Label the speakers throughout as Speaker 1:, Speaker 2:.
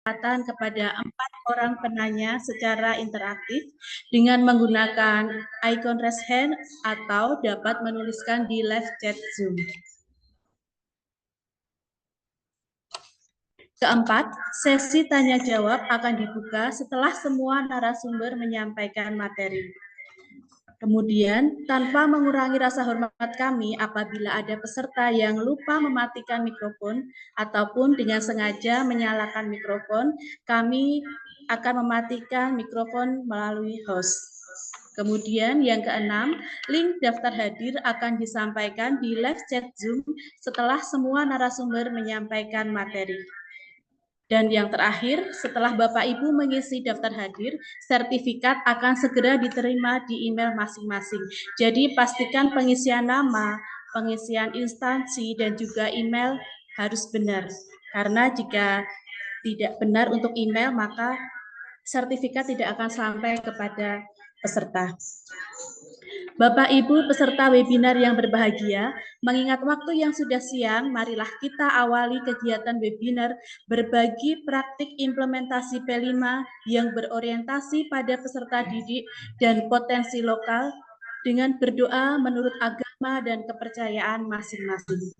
Speaker 1: kesempatan kepada 4 orang penanya secara interaktif dengan menggunakan icon raise hand atau dapat menuliskan di live chat Zoom. Keempat, sesi tanya jawab akan dibuka setelah semua narasumber menyampaikan materi. Kemudian, tanpa mengurangi rasa hormat kami apabila ada peserta yang lupa mematikan mikrofon ataupun dengan sengaja menyalakan mikrofon, kami akan mematikan mikrofon melalui host. Kemudian yang keenam, link daftar hadir akan disampaikan di live chat Zoom setelah semua narasumber menyampaikan materi. Dan yang terakhir, setelah Bapak Ibu mengisi daftar hadir, sertifikat akan segera diterima di email masing-masing. Jadi pastikan pengisian nama, pengisian instansi, dan juga email harus benar. Karena jika tidak benar untuk email, maka sertifikat tidak akan sampai kepada peserta. Bapak Ibu peserta webinar yang berbahagia, mengingat waktu yang sudah siang, marilah kita awali kegiatan webinar berbagi praktik implementasi P5 yang berorientasi pada peserta didik dan potensi lokal dengan berdoa menurut agama dan kepercayaan masing-masing.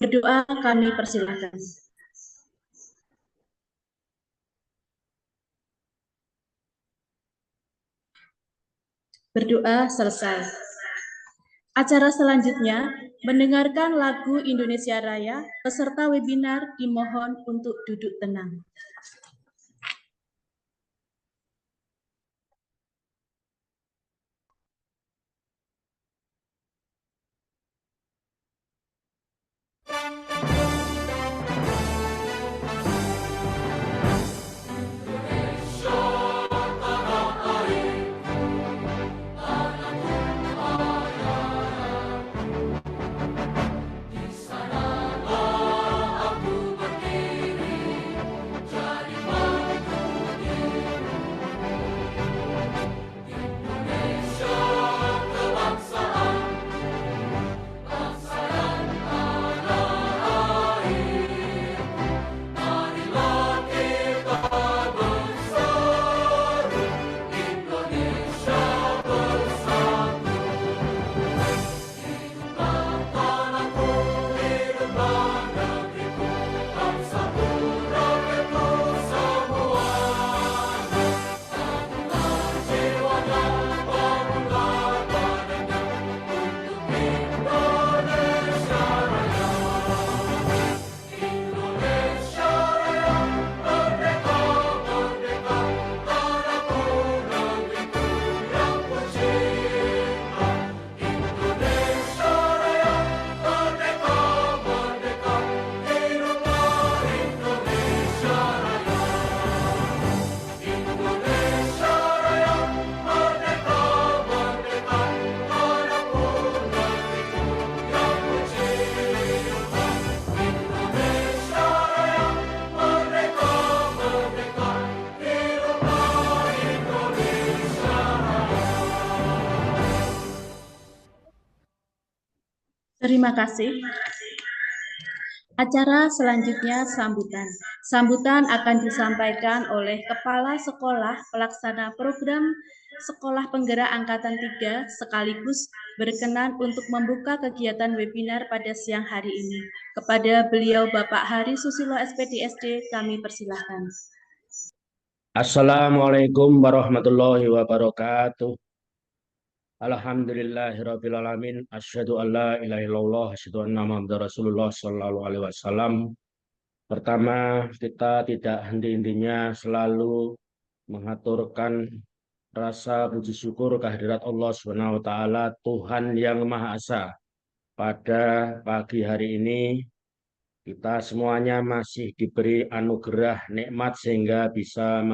Speaker 1: Berdoa kami persilakan. Berdoa selesai. Acara selanjutnya, mendengarkan lagu Indonesia Raya, peserta webinar dimohon untuk duduk tenang. Terima kasih. Acara selanjutnya sambutan. Sambutan akan disampaikan oleh Kepala Sekolah Pelaksana Program Sekolah Penggerak Angkatan 3 sekaligus berkenan untuk membuka kegiatan webinar pada siang hari ini. Kepada beliau Bapak Hari Susilo SPDSD, kami persilahkan.
Speaker 2: Assalamualaikum warahmatullahi wabarakatuh. Alhamdulillahirrabbilalamin. Asyhadu an la ilaha illallah, asyhadu anna Muhammadar Rasulullah sallallahu alaihi wasallam. Pertama, kita tidak henti-hentinya selalu mengaturkan rasa puji syukur kehadirat Allah Subhanahu wa taala, Tuhan yang Maha Esa. Pada pagi hari ini kita semuanya masih diberi anugerah nikmat sehingga bisa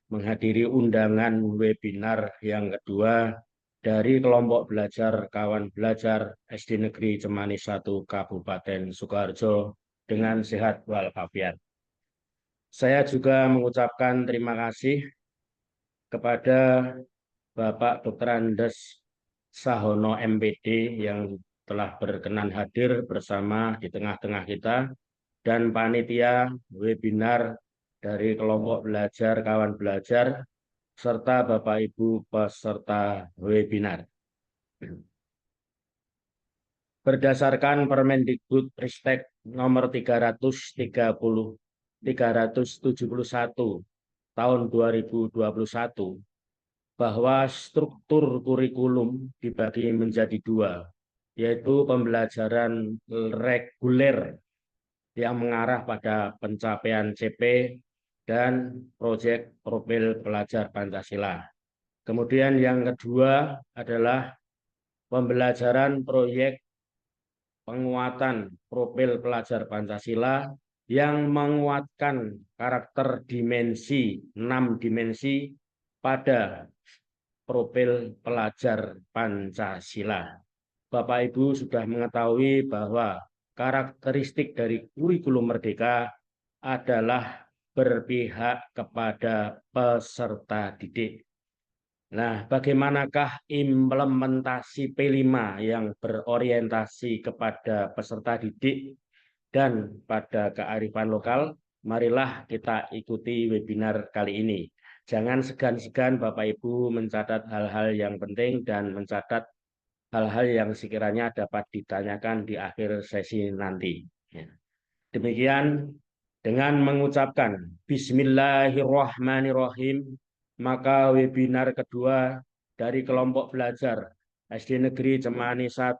Speaker 2: menghadiri undangan webinar yang kedua dari kelompok belajar kawan belajar SD Negeri Cemani 1 Kabupaten Sukoharjo dengan sehat walafiat. Saya juga mengucapkan terima kasih kepada Bapak Dr. Andes Sahono MPD yang telah berkenan hadir bersama di tengah-tengah kita, dan panitia webinar dari kelompok belajar, kawan belajar, serta Bapak Ibu peserta webinar. Berdasarkan Permendikbud Ristek nomor 371 tahun 2021, bahwa struktur kurikulum dibagi menjadi dua, yaitu pembelajaran reguler yang mengarah pada pencapaian CP dan proyek profil pelajar Pancasila. Kemudian yang kedua adalah pembelajaran proyek penguatan profil pelajar Pancasila yang menguatkan karakter dimensi, 6 dimensi pada profil pelajar Pancasila. Bapak Ibu sudah mengetahui bahwa karakteristik dari kurikulum merdeka adalah berpihak kepada peserta didik. Nah, bagaimanakah implementasi P5 yang berorientasi kepada peserta didik dan pada kearifan lokal? Marilah kita ikuti webinar kali ini. Jangan segan-segan Bapak Ibu mencatat hal-hal yang penting dan mencatat hal-hal yang sekiranya dapat ditanyakan di akhir sesi nanti. Demikian, dengan mengucapkan Bismillahirrahmanirrahim, maka webinar kedua dari kelompok belajar SD Negeri Cemani 1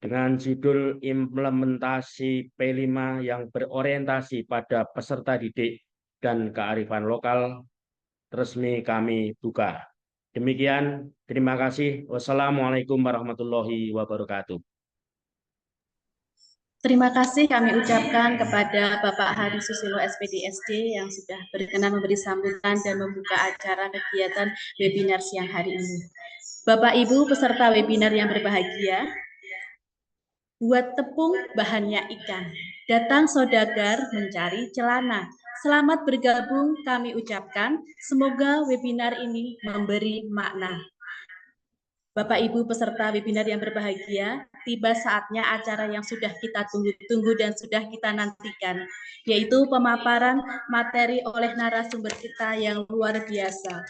Speaker 2: dengan judul implementasi P5 yang berorientasi pada peserta didik dan kearifan lokal resmi kami buka. Demikian, terima kasih. Wassalamualaikum warahmatullahi wabarakatuh.
Speaker 1: Terima kasih kami ucapkan kepada Bapak Hari Susilo SPD SD yang sudah berkenan memberi sambutan dan membuka acara kegiatan webinar siang hari ini. Bapak Ibu peserta webinar yang berbahagia, buat tepung bahannya ikan, datang saudagar mencari celana. Selamat bergabung kami ucapkan, semoga webinar ini memberi makna. Bapak Ibu peserta webinar yang berbahagia, tiba saatnya acara yang sudah kita tunggu-tunggu dan sudah kita nantikan, yaitu pemaparan materi oleh narasumber kita yang luar biasa.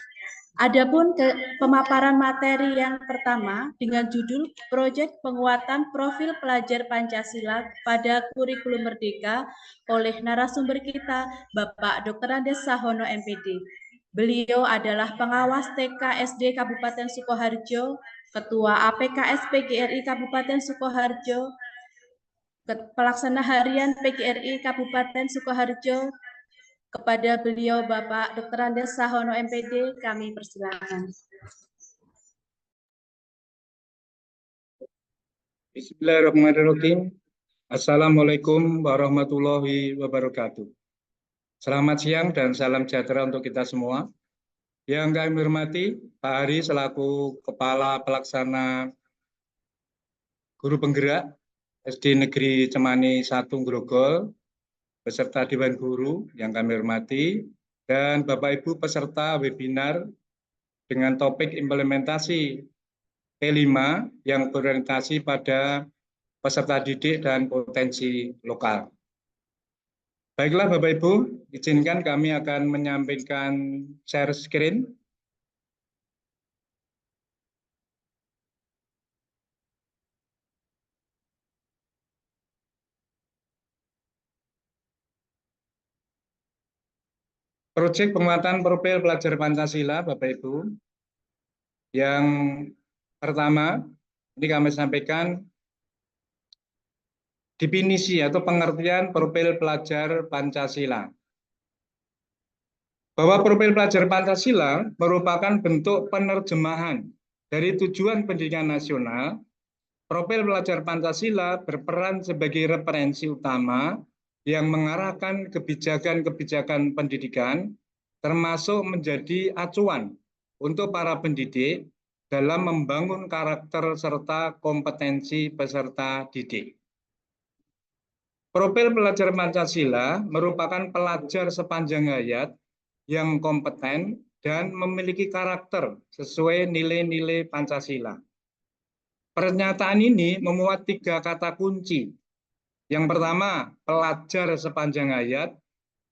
Speaker 1: Adapun pemaparan materi yang pertama dengan judul Proyek Penguatan Profil Pelajar Pancasila pada Kurikulum Merdeka oleh narasumber kita, Bapak Dr. Andes Sahono MPD. Beliau adalah pengawas TK SD Kabupaten Sukoharjo, Ketua APKS PGRI Kabupaten Sukoharjo, Pelaksana Harian PGRI Kabupaten Sukoharjo. Kepada beliau Bapak Dr. Andes Sahono MPD, kami persilakan.
Speaker 3: Bismillahirrahmanirrahim. Assalamualaikum warahmatullahi wabarakatuh. Selamat siang dan salam sejahtera untuk kita semua. Yang kami hormati Pak Hari selaku Kepala Pelaksana Guru Penggerak SD Negeri Cemani 1 Grogol, beserta Dewan Guru yang kami hormati, dan Bapak Ibu peserta webinar dengan topik implementasi P5 yang berorientasi pada peserta didik dan potensi lokal. Baiklah Bapak Ibu, izinkan kami akan menyampaikan share screen. Proyek penguatan profil pelajar Pancasila, Bapak Ibu. Yang pertama, ini kami sampaikan definisi atau pengertian profil pelajar Pancasila. Bahwa profil pelajar Pancasila merupakan bentuk penerjemahan dari tujuan pendidikan nasional. Profil pelajar Pancasila berperan sebagai referensi utama yang mengarahkan kebijakan-kebijakan pendidikan, termasuk menjadi acuan untuk para pendidik dalam membangun karakter serta kompetensi peserta didik. Profil pelajar Pancasila merupakan pelajar sepanjang hayat yang kompeten dan memiliki karakter sesuai nilai-nilai Pancasila. Pernyataan ini memuat 3 kata kunci. Yang pertama, pelajar sepanjang hayat.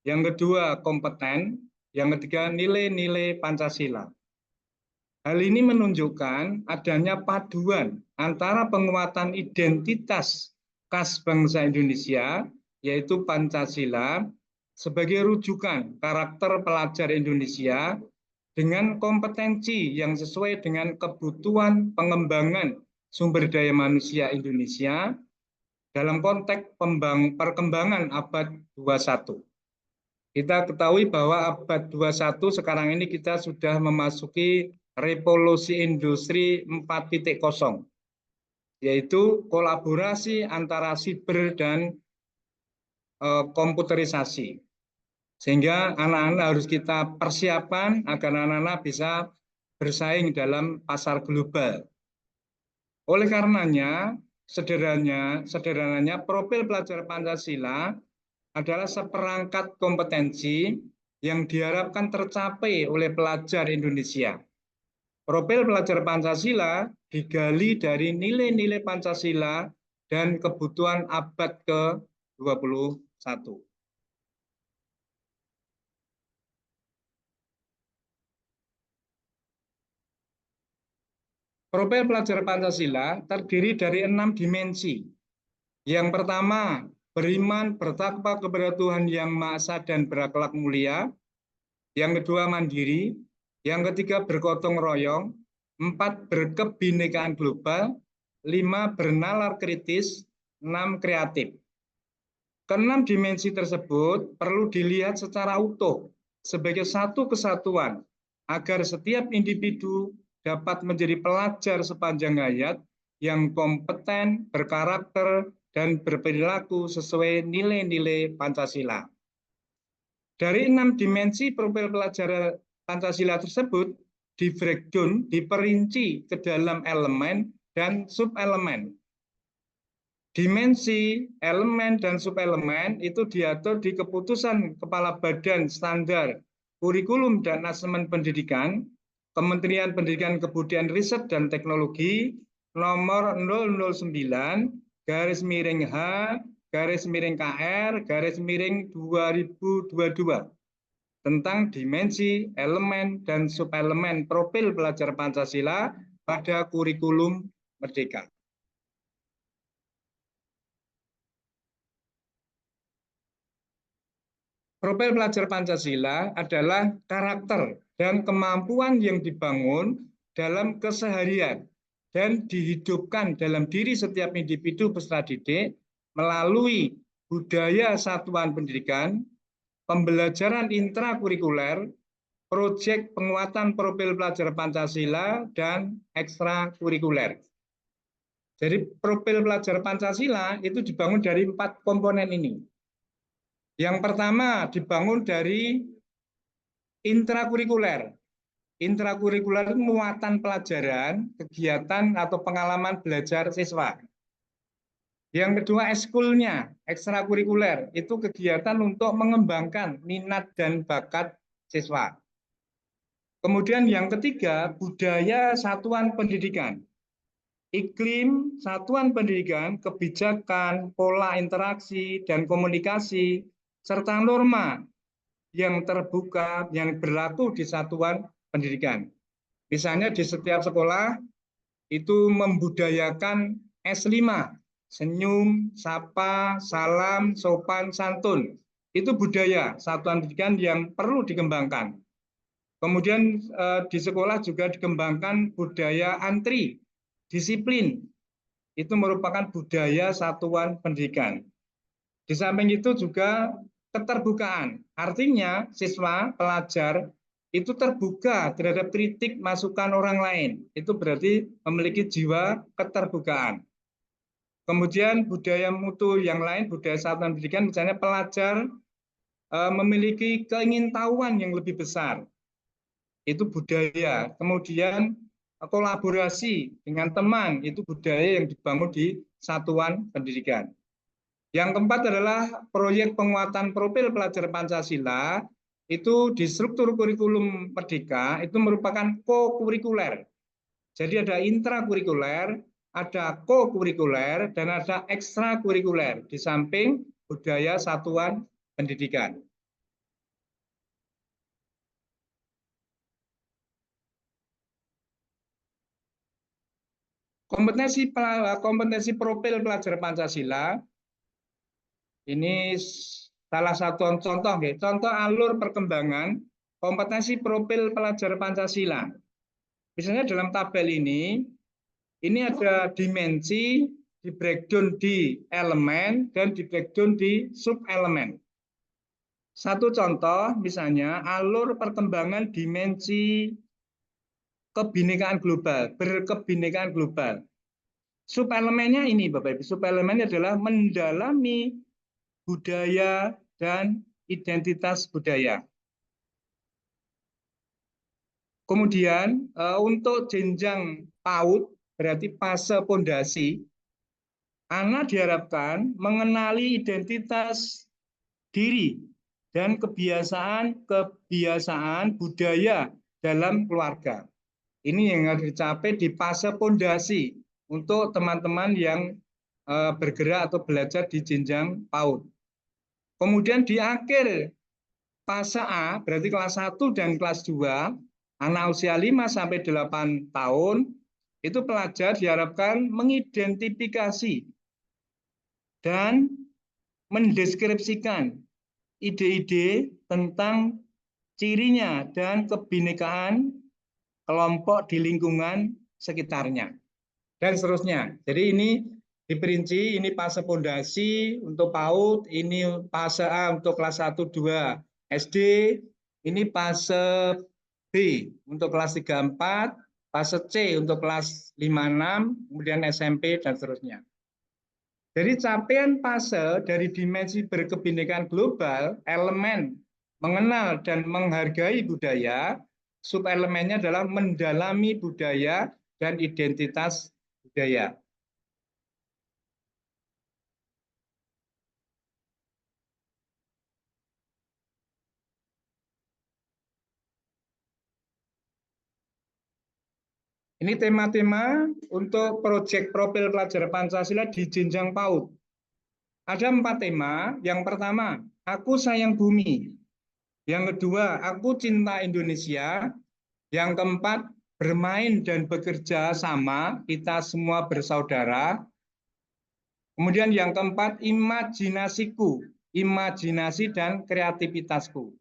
Speaker 3: yang kedua kompeten, yang ketiga nilai-nilai Pancasila. Hal ini menunjukkan adanya paduan antara penguatan identitas khas bangsa Indonesia, yaitu Pancasila, sebagai rujukan karakter pelajar Indonesia dengan kompetensi yang sesuai dengan kebutuhan pengembangan sumber daya manusia Indonesia dalam konteks perkembangan abad 21. Kita ketahui bahwa abad 21 sekarang ini kita sudah memasuki revolusi industri 4.0, yaitu kolaborasi antara siber dan komputerisasi. Sehingga anak-anak harus kita persiapkan agar anak-anak bisa bersaing dalam pasar global. Oleh karenanya, sederhananya profil pelajar Pancasila adalah seperangkat kompetensi yang diharapkan tercapai oleh pelajar Indonesia. Profil pelajar Pancasila digali dari nilai-nilai Pancasila dan kebutuhan abad ke-21. Profil pelajar Pancasila terdiri dari 6 dimensi. Yang pertama, beriman, bertakwa kepada Tuhan Yang Maha Esa dan berakhlak mulia. Yang kedua, mandiri. Yang ketiga, bergotong royong. 4, berkebinekaan global. 5, bernalar kritis. 6, kreatif. Keenam dimensi tersebut perlu dilihat secara utuh sebagai satu kesatuan agar setiap individu dapat menjadi pelajar sepanjang hayat yang kompeten, berkarakter, dan berperilaku sesuai nilai-nilai Pancasila. Dari 6 dimensi profil pelajar Pancasila tersebut di-breakdown, diperinci ke dalam elemen dan subelemen. Dimensi, elemen, dan subelemen itu diatur di keputusan Kepala Badan Standar Kurikulum dan Asesmen Pendidikan, Kementerian Pendidikan Kebudayaan Riset dan Teknologi nomor 009-H-KR-2022 tentang dimensi, elemen, dan subelemen profil pelajar Pancasila pada kurikulum Merdeka. Profil pelajar Pancasila adalah karakter dan kemampuan yang dibangun dalam keseharian dan dihidupkan dalam diri setiap individu peserta didik melalui budaya satuan pendidikan, pembelajaran intrakurikuler, proyek penguatan profil pelajar Pancasila, dan ekstrakurikuler. Jadi profil pelajar Pancasila itu dibangun dari 4 komponen ini. Yang pertama dibangun dari intrakurikuler. Intrakurikuler itu muatan pelajaran, kegiatan atau pengalaman belajar siswa. Yang kedua ekskulnya, ekstrakurikuler, itu kegiatan untuk mengembangkan minat dan bakat siswa. Kemudian yang ketiga, budaya satuan pendidikan. Iklim satuan pendidikan, kebijakan, pola interaksi, dan komunikasi, serta norma yang terbuka yang berlaku di satuan pendidikan. Misalnya di setiap sekolah itu membudayakan S5, senyum, sapa, salam, sopan, santun. Itu budaya satuan pendidikan yang perlu dikembangkan. Kemudian di sekolah juga dikembangkan budaya antri, disiplin. Itu merupakan budaya satuan pendidikan. Di samping itu juga keterbukaan, artinya siswa, pelajar itu terbuka terhadap kritik masukan orang lain. Itu berarti memiliki jiwa keterbukaan. Kemudian budaya mutu yang lain, budaya satuan pendidikan, misalnya pelajar memiliki keingintahuan yang lebih besar. Itu budaya. Kemudian kolaborasi dengan teman, itu budaya yang dibangun di satuan pendidikan. Yang keempat adalah proyek penguatan profil pelajar Pancasila, itu di struktur kurikulum Merdeka, itu merupakan co-kurikuler. Jadi ada intrakurikuler, ada co-kurikuler, dan ada ekstrakurikuler, di samping budaya satuan pendidikan. Kompetensi profil pelajar Pancasila ini salah satu contoh, contoh alur perkembangan kompetensi profil pelajar Pancasila. Misalnya dalam tabel ini ada dimensi di breakdown di elemen dan di breakdown di sub-elemen. Satu contoh misalnya alur perkembangan dimensi kebinekaan global, berkebinekaan global. Subelemennya ini Bapak Ibu, subelemennya adalah mendalami budaya dan identitas budaya. Kemudian untuk jenjang PAUD berarti fase pondasi, anak diharapkan mengenali identitas diri dan kebiasaan budaya dalam keluarga. Ini yang harus dicapai di fase pondasi untuk teman-teman yang bergerak atau belajar di jenjang PAUD. Kemudian di akhir fase A, berarti kelas 1 dan kelas 2, anak usia 5 sampai 8 tahun, itu pelajar diharapkan mengidentifikasi dan mendeskripsikan ide-ide tentang cirinya dan kebinekaan kelompok di lingkungan sekitarnya, dan seterusnya. Jadi ini diperinci, ini fase pondasi untuk PAUD, ini fase A untuk kelas 1-2 SD, ini fase B untuk kelas 3-4, fase C untuk kelas 5-6, kemudian SMP, dan seterusnya. Jadi capaian fase dari dimensi berkebinekaan global, elemen mengenal dan menghargai budaya, subelemennya adalah mendalami budaya dan identitas budaya. Ini tema-tema untuk proyek profil pelajar Pancasila di jenjang PAUD. Ada 4 tema. Yang pertama, aku sayang bumi. Yang kedua, aku cinta Indonesia. Yang keempat, bermain dan bekerja sama, kita semua bersaudara. Kemudian yang keempat, imajinasiku, imajinasi dan kreativitasku.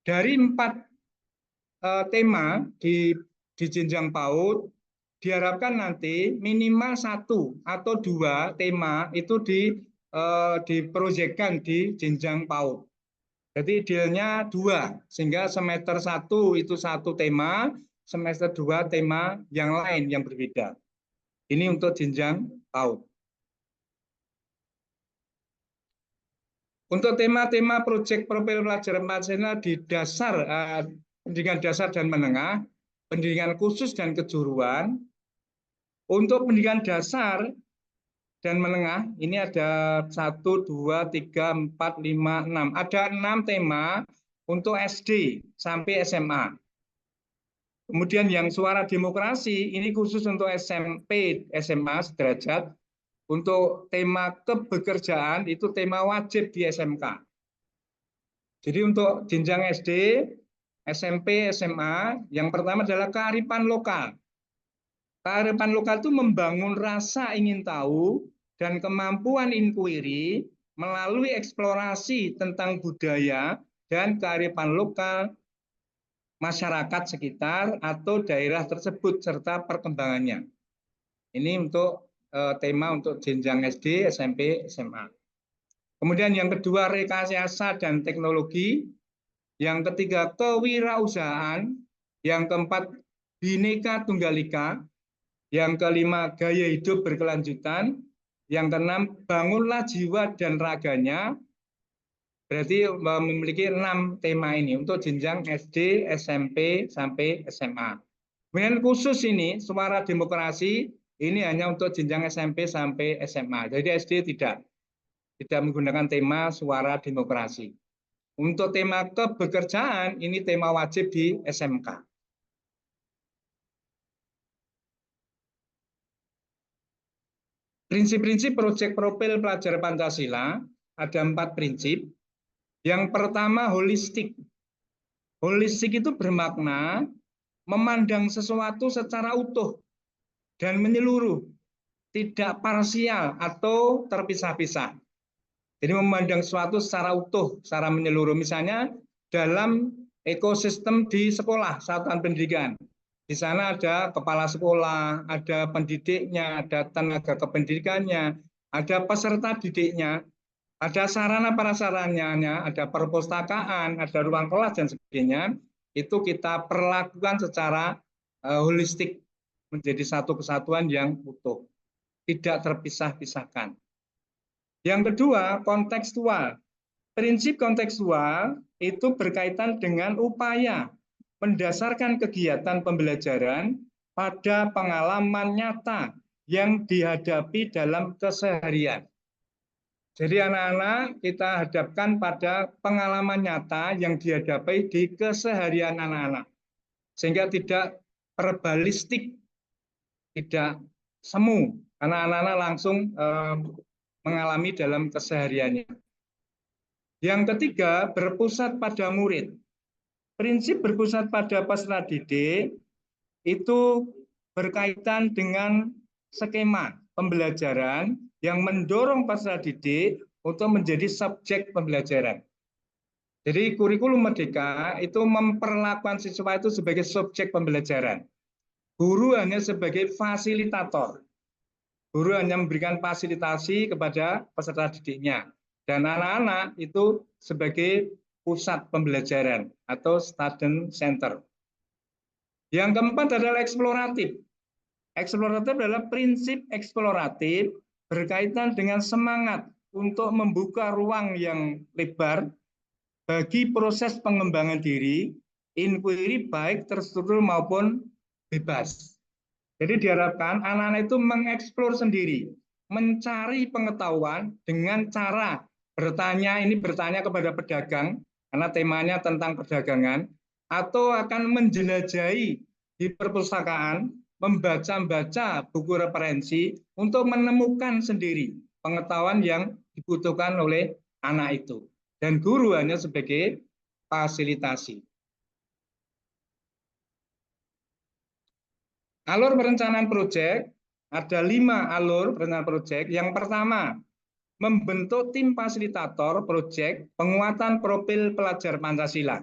Speaker 3: Dari 4 tema di jenjang PAUD, diharapkan nanti minimal 1 atau 2 tema itu diproyekkan di jenjang PAUD. Jadi idealnya 2, sehingga semester 1 itu 1 tema, semester 2 tema yang lain yang berbeda. Ini untuk jenjang PAUD. Untuk tema-tema proyek profil pelajar Pancasila di dasar, pendidikan dasar dan menengah, pendidikan khusus dan kejuruan. Untuk pendidikan dasar dan menengah, ini ada 1, 2, 3, 4, 5, 6. Ada 6 tema untuk SD sampai SMA. Kemudian yang suara demokrasi, ini khusus untuk SMP, SMA sederajat. Untuk tema kebekerjaan, itu tema wajib di SMK. Jadi untuk jenjang SD, SMP, SMA, yang pertama adalah kearifan lokal. Kearifan lokal itu membangun rasa ingin tahu dan kemampuan inquiry melalui eksplorasi tentang budaya dan kearifan lokal masyarakat sekitar atau daerah tersebut serta perkembangannya. Ini untuk tema untuk jenjang SD, SMP, SMA. Kemudian yang kedua, rekayasa dan teknologi. Yang ketiga, kewirausahaan. Yang keempat, Bhinneka Tunggal Ika. Yang kelima, gaya hidup berkelanjutan. Yang keenam, bangunlah jiwa dan raganya. Berarti memiliki 6 tema ini untuk jenjang SD, SMP, sampai SMA. Kemudian khusus ini, suara demokrasi, ini hanya untuk jenjang SMP sampai SMA. Jadi SD tidak menggunakan tema suara demokrasi. Untuk tema kebekerjaan, ini tema wajib di SMK. Prinsip-prinsip proyek profil pelajar Pancasila, ada 4 prinsip. Yang pertama, holistik. Holistik itu bermakna memandang sesuatu secara utuh. dan menyeluruh, tidak parsial atau terpisah-pisah. Jadi memandang sesuatu secara utuh, secara menyeluruh. Misalnya dalam ekosistem di sekolah, satuan pendidikan. Di sana ada kepala sekolah, ada pendidiknya, ada tenaga kependidikannya, ada peserta didiknya, ada sarana prasarananya, ada perpustakaan, ada ruang kelas dan sebagainya. Itu kita perlakukan secara holistik menjadi satu kesatuan yang utuh, tidak terpisah-pisahkan. Yang kedua, kontekstual. Prinsip kontekstual itu berkaitan dengan upaya mendasarkan kegiatan pembelajaran pada pengalaman nyata yang dihadapi dalam keseharian. Jadi anak-anak kita hadapkan pada pengalaman nyata yang dihadapi di keseharian anak-anak. Sehingga tidak verbalistik, tidak semu, karena anak-anak langsung mengalami dalam kesehariannya. Yang ketiga, berpusat pada murid. Prinsip berpusat pada peserta didik itu berkaitan dengan skema pembelajaran yang mendorong peserta didik untuk menjadi subjek pembelajaran. Jadi kurikulum Merdeka itu memperlakukan siswa itu sebagai subjek pembelajaran. Guru hanya sebagai fasilitator. Guru hanya memberikan fasilitasi kepada peserta didiknya. Dan anak-anak itu sebagai pusat pembelajaran atau student center. Yang keempat adalah eksploratif. Eksploratif adalah prinsip eksploratif berkaitan dengan semangat untuk membuka ruang yang lebar bagi proses pengembangan diri, inquiry baik terstruktur maupun bebas. Jadi diharapkan anak-anak itu mengeksplor sendiri, mencari pengetahuan dengan cara bertanya, ini bertanya kepada pedagang, karena temanya tentang perdagangan, atau akan menjelajahi di perpustakaan, membaca-baca buku referensi untuk menemukan sendiri pengetahuan yang dibutuhkan oleh anak itu. Dan guru hanya sebagai fasilitasi. Alur perencanaan proyek, ada 5 alur perencanaan proyek. Yang pertama, membentuk tim fasilitator proyek penguatan profil pelajar Pancasila.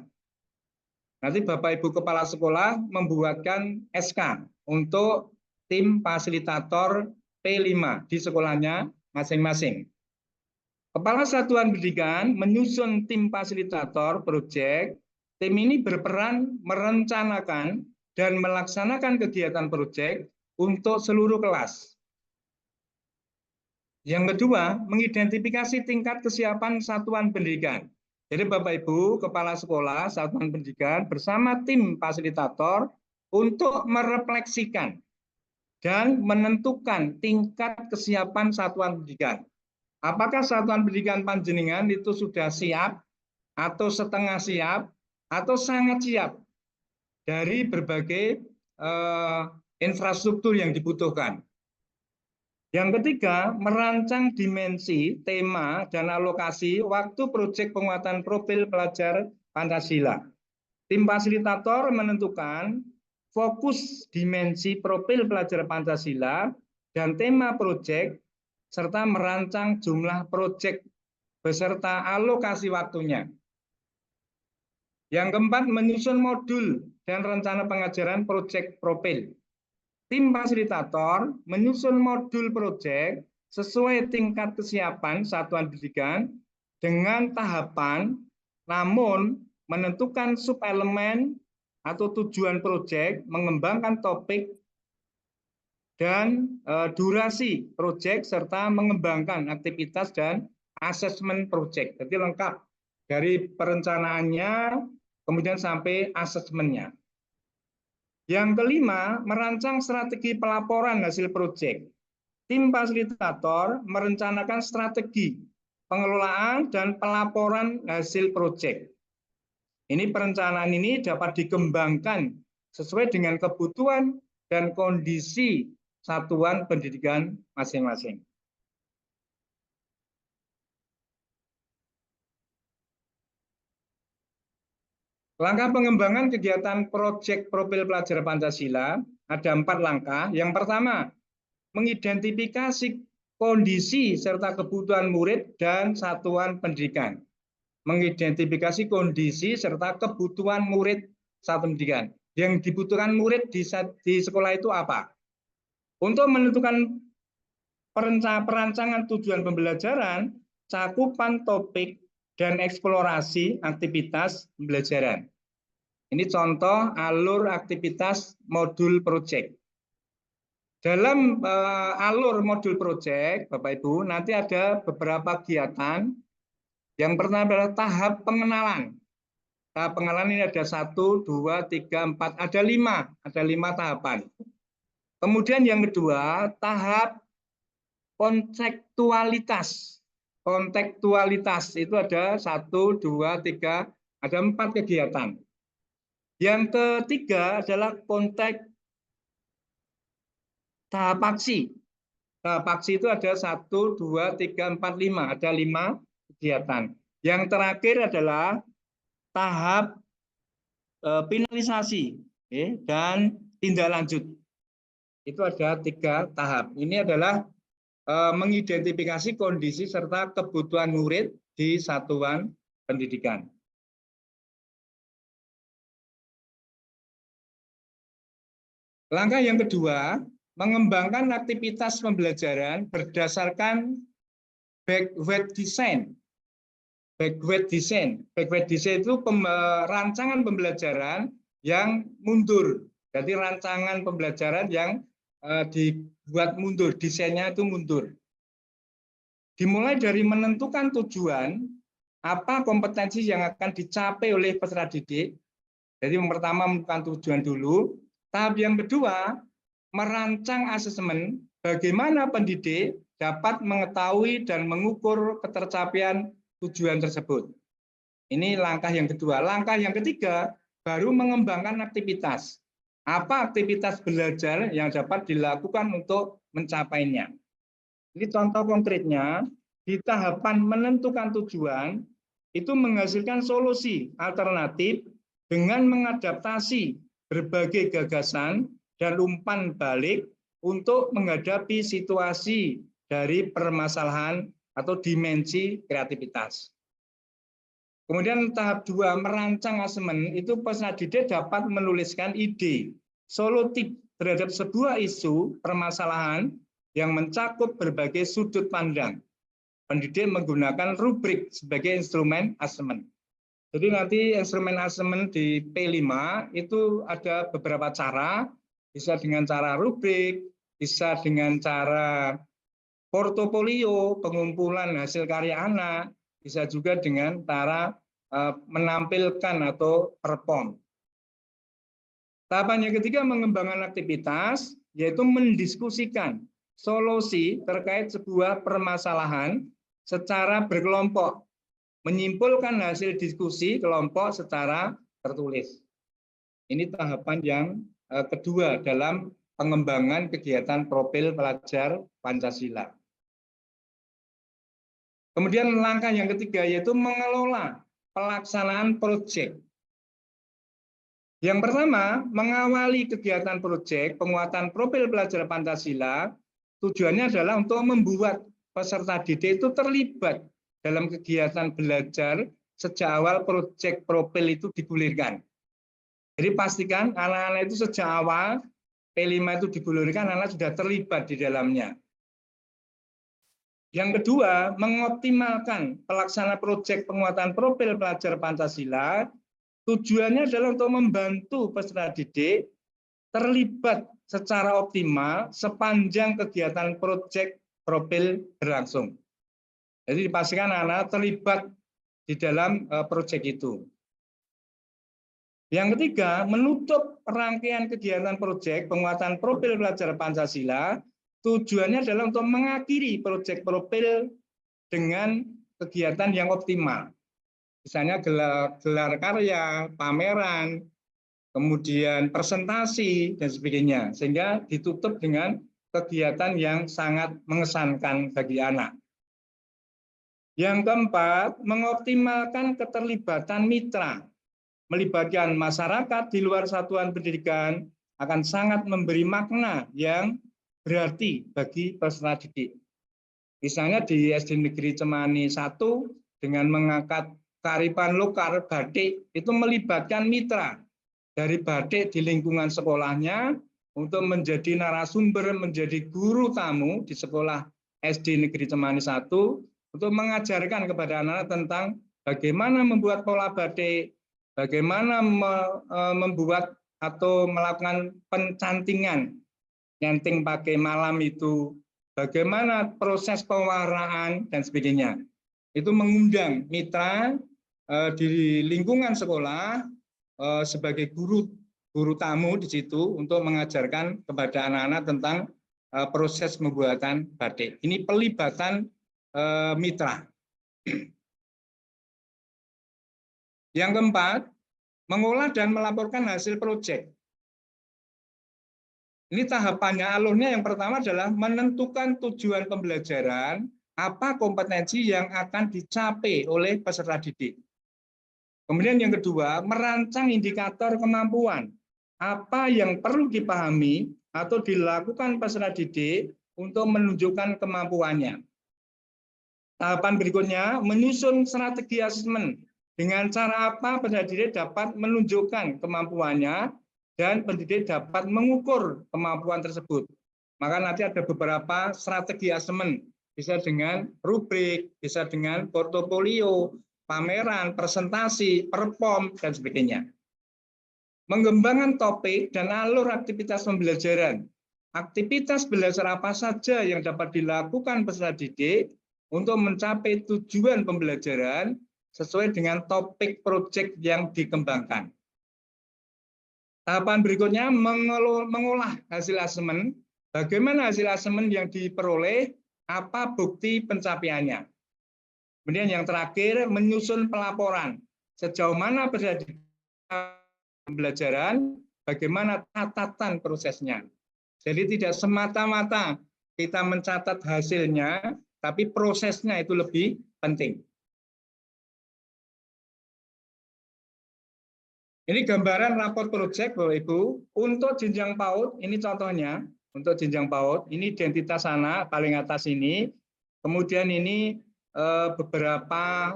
Speaker 3: Nanti Bapak Ibu Kepala Sekolah membuatkan SK untuk tim fasilitator P5 di sekolahnya masing-masing. Kepala Satuan Pendidikan menyusun tim fasilitator proyek. Tim ini berperan merencanakan dan melaksanakan kegiatan proyek untuk seluruh kelas. Yang kedua, mengidentifikasi tingkat kesiapan satuan pendidikan. Jadi Bapak Ibu Kepala Sekolah Satuan Pendidikan bersama tim fasilitator untuk merefleksikan dan menentukan tingkat kesiapan satuan pendidikan. Apakah satuan pendidikan panjenengan itu sudah siap atau setengah siap atau sangat siap dari berbagai infrastruktur yang dibutuhkan. Yang ketiga, merancang dimensi, tema, dan alokasi waktu proyek penguatan profil pelajar Pancasila. Tim fasilitator menentukan fokus dimensi profil pelajar Pancasila dan tema proyek, serta merancang jumlah proyek beserta alokasi waktunya. Yang keempat, menyusun modul dan rencana pengajaran proyek profil. Tim fasilitator menyusun modul proyek sesuai tingkat kesiapan satuan pendidikan dengan tahapan, namun menentukan subelemen atau tujuan proyek, mengembangkan topik dan durasi proyek, serta mengembangkan aktivitas dan asesmen proyek. Jadi lengkap dari perencanaannya, kemudian sampai asesmennya. Yang kelima, merancang strategi pelaporan hasil proyek. Tim fasilitator merencanakan strategi pengelolaan dan pelaporan hasil proyek. Ini perencanaan ini dapat dikembangkan sesuai dengan kebutuhan dan kondisi satuan pendidikan masing-masing. Langkah pengembangan kegiatan proyek profil pelajar Pancasila Ada 4 langkah. Yang pertama, mengidentifikasi kondisi serta kebutuhan murid dan satuan pendidikan. Mengidentifikasi kondisi serta kebutuhan murid satuan pendidikan. Yang dibutuhkan murid di sekolah itu apa? Untuk menentukan perancangan tujuan pembelajaran, cakupan topik, dan eksplorasi aktivitas pembelajaran. Ini contoh alur aktivitas modul proyek. Dalam alur modul proyek, Bapak Ibu, nanti ada beberapa kegiatan. Yang pertama adalah tahap pengenalan. Tahap pengenalan ini ada 1, 2, 3, 4, ada 5 tahapan. Kemudian yang kedua, tahap kontekstualitas. Kontekstualitas itu ada 1, 2, 3, ada 4 kegiatan. Yang ketiga adalah konteks tahap aksi. Tahap aksi itu ada 1, 2, 3, 4, 5. Ada 5 kegiatan. Yang terakhir adalah tahap finalisasi dan tindak lanjut. Itu ada 3 tahap. Ini adalah mengidentifikasi kondisi serta kebutuhan murid di satuan pendidikan. Langkah yang kedua, mengembangkan aktivitas pembelajaran berdasarkan backward design. Backward design. Backward design itu rancangan pembelajaran yang mundur. Jadi rancangan pembelajaran yang dibuat mundur, desainnya itu mundur. Dimulai dari menentukan tujuan, apa kompetensi yang akan dicapai oleh peserta didik. Jadi yang pertama menentukan tujuan dulu. Tahap yang kedua, merancang asesmen bagaimana pendidik dapat mengetahui dan mengukur ketercapaian tujuan tersebut. Ini langkah yang kedua. Langkah yang ketiga, baru mengembangkan aktivitas. Apa aktivitas belajar yang dapat dilakukan untuk mencapainya. Ini contoh konkretnya, di tahapan menentukan tujuan, itu menghasilkan solusi alternatif dengan mengadaptasi berbagai gagasan dan umpan balik untuk menghadapi situasi dari permasalahan atau dimensi kreativitas. Kemudian tahap 2, merancang asesmen, itu peserta didik dapat menuliskan ide solutif terhadap sebuah isu permasalahan yang mencakup berbagai sudut pandang. Pendidik menggunakan rubrik sebagai instrumen asesmen. Jadi nanti instrumen asesmen di P5 itu ada beberapa cara, bisa dengan cara rubrik, bisa dengan cara portofolio, pengumpulan hasil karya anak, bisa juga dengan cara menampilkan atau perform. Tahapan yang ketiga, mengembangkan aktivitas, yaitu mendiskusikan solusi terkait sebuah permasalahan secara berkelompok, menyimpulkan hasil diskusi kelompok secara tertulis. Ini tahapan yang kedua dalam pengembangan kegiatan profil pelajar Pancasila. Kemudian langkah yang ketiga yaitu mengelola pelaksanaan proyek. Yang pertama, mengawali kegiatan proyek penguatan profil pelajar Pancasila, tujuannya adalah untuk membuat peserta didik itu terlibat dalam kegiatan belajar sejak awal proyek profil itu digulirkan. Jadi pastikan anak-anak itu sejak awal P5 itu digulirkan, anak sudah terlibat di dalamnya. Yang kedua, mengoptimalkan pelaksana proyek penguatan profil pelajar Pancasila, tujuannya adalah untuk membantu peserta didik terlibat secara optimal sepanjang kegiatan proyek profil berlangsung. Jadi dipastikan anak-anak terlibat di dalam proyek itu. Yang ketiga, menutup rangkaian kegiatan proyek penguatan profil pelajar Pancasila, tujuannya adalah untuk mengakhiri proyek profil dengan kegiatan yang optimal. Misalnya gelar karya, pameran, kemudian presentasi, dan sebagainya. Sehingga ditutup dengan kegiatan yang sangat mengesankan bagi anak. Yang keempat, mengoptimalkan keterlibatan mitra, melibatkan masyarakat di luar satuan pendidikan akan sangat memberi makna yang berarti bagi peserta didik. Misalnya di SD Negeri Cemani 1 dengan mengangkat kearifan lokal batik itu melibatkan mitra dari batik di lingkungan sekolahnya untuk menjadi narasumber, menjadi guru tamu di sekolah SD Negeri Cemani 1 untuk mengajarkan kepada anak-anak tentang bagaimana membuat pola batik, bagaimana membuat atau melakukan pencantingan nyanting pakai malam itu, bagaimana proses pewarnaan dan sebagainya. Itu mengundang mitra di lingkungan sekolah sebagai guru tamu di situ untuk mengajarkan kepada anak-anak tentang proses pembuatan batik. Ini pelibatan mitra. Yang keempat, mengolah dan melaporkan hasil proyek. Ini tahapannya, alurnya yang pertama adalah menentukan tujuan pembelajaran, apa kompetensi yang akan dicapai oleh peserta didik. Kemudian yang kedua, merancang indikator kemampuan. Apa yang perlu dipahami atau dilakukan peserta didik untuk menunjukkan kemampuannya. Tahapan berikutnya, menyusun strategi asesmen. Dengan cara apa peserta didik dapat menunjukkan kemampuannya dan pendidik dapat mengukur kemampuan tersebut. Maka nanti ada beberapa strategi asesmen, bisa dengan rubrik, bisa dengan portofolio, pameran, presentasi, perform, dan sebagainya. Mengembangkan topik dan alur aktivitas pembelajaran. Aktivitas belajar apa saja yang dapat dilakukan peserta didik untuk mencapai tujuan pembelajaran sesuai dengan topik proyek yang dikembangkan. Tahapan berikutnya mengolah hasil asesmen. Bagaimana hasil asesmen yang diperoleh, apa bukti pencapaiannya. Kemudian yang terakhir, menyusun pelaporan. Sejauh mana pembelajaran, bagaimana catatan prosesnya. Jadi tidak semata-mata kita mencatat hasilnya, tapi prosesnya itu lebih penting. Ini gambaran raport proyek, Bapak Ibu. Untuk jenjang PAUD, ini contohnya. Untuk jenjang PAUD, ini identitas anak paling atas ini. Kemudian ini beberapa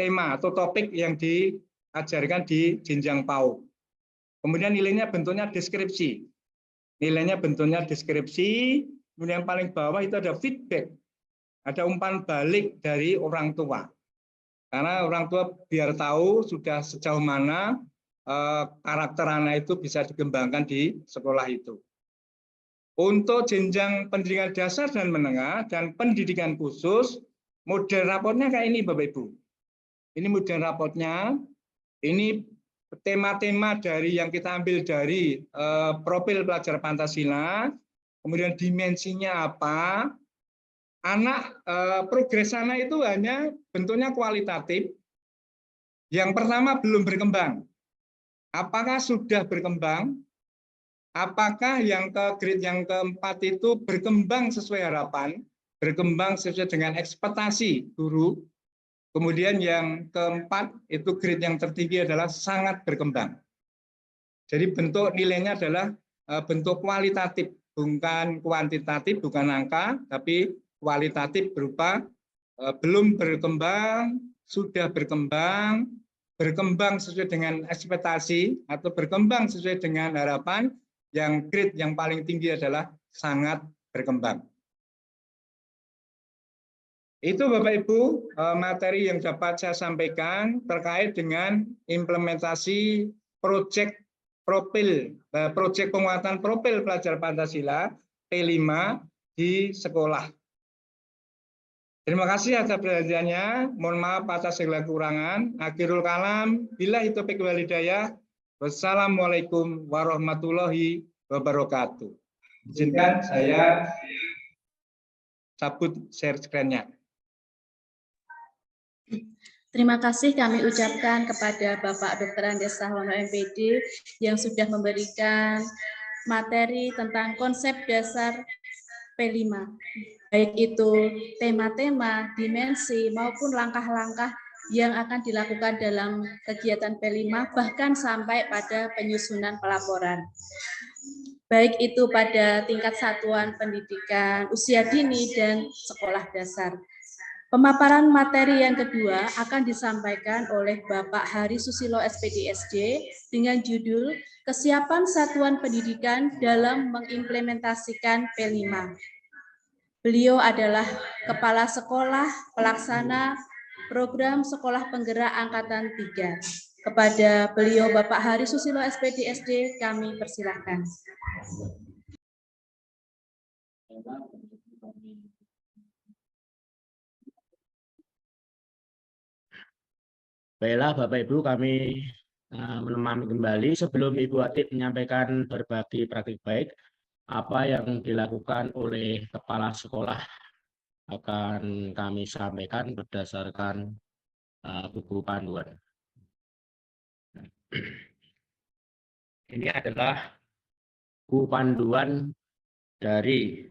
Speaker 3: tema atau topik yang diajarkan di jenjang PAUD. Kemudian nilainya bentuknya deskripsi. Nilainya bentuknya deskripsi. Kemudian yang paling bawah itu ada feedback. Ada umpan balik dari orang tua. Karena orang tua biar tahu sudah sejauh mana karakter anak itu bisa dikembangkan di sekolah itu. Untuk jenjang pendidikan dasar dan menengah dan pendidikan khusus, model raportnya kayak ini Bapak Ibu. Ini model raportnya, ini tema-tema dari yang kita ambil dari profil pelajar Pancasila, kemudian dimensinya apa, anak progres anak itu hanya bentuknya kualitatif. Yang pertama belum berkembang. Apakah sudah berkembang? Apakah yang ke grade yang keempat itu berkembang sesuai harapan, berkembang sesuai dengan ekspektasi guru? Kemudian yang keempat itu grade yang tertinggi adalah sangat berkembang. Jadi bentuk nilainya adalah bentuk kualitatif, bukan kuantitatif, bukan angka, tapi kualitatif berupa belum berkembang, sudah berkembang, berkembang sesuai dengan ekspektasi atau berkembang sesuai dengan harapan, yang grade yang paling tinggi adalah sangat berkembang. Itu Bapak Ibu materi yang dapat saya sampaikan terkait dengan implementasi proyek penguatan profil pelajar Pancasila P5 di sekolah. Terima kasih atas perhatiannya. Mohon maaf atas segala kekurangan. Akhirul kalam, billahi taufiq wal hidayah. Wassalamualaikum warahmatullahi wabarakatuh. Izinkan saya cabut share screen-nya.
Speaker 1: Terima kasih kami ucapkan kepada Bapak Dr. Andes Sahwono MPD yang sudah memberikan materi tentang konsep dasar P5. Baik itu tema-tema, dimensi, maupun langkah-langkah yang akan dilakukan dalam kegiatan P5, bahkan sampai pada penyusunan pelaporan. baik itu pada tingkat satuan pendidikan usia dini dan sekolah dasar. Pemaparan materi yang kedua akan disampaikan oleh Bapak Hari Susilo SPD dengan judul Kesiapan Satuan Pendidikan dalam mengimplementasikan P5. Beliau adalah Kepala Sekolah Pelaksana Program Sekolah Penggerak Angkatan 3. Kepada beliau Bapak Hari Susilo SPD kami persilahkan.
Speaker 2: Baiklah Bapak Ibu, kami menemani kembali. Sebelum Ibu Atip menyampaikan berbagi praktik baik, apa yang dilakukan oleh kepala sekolah akan kami sampaikan berdasarkan buku panduan. Ini adalah buku panduan dari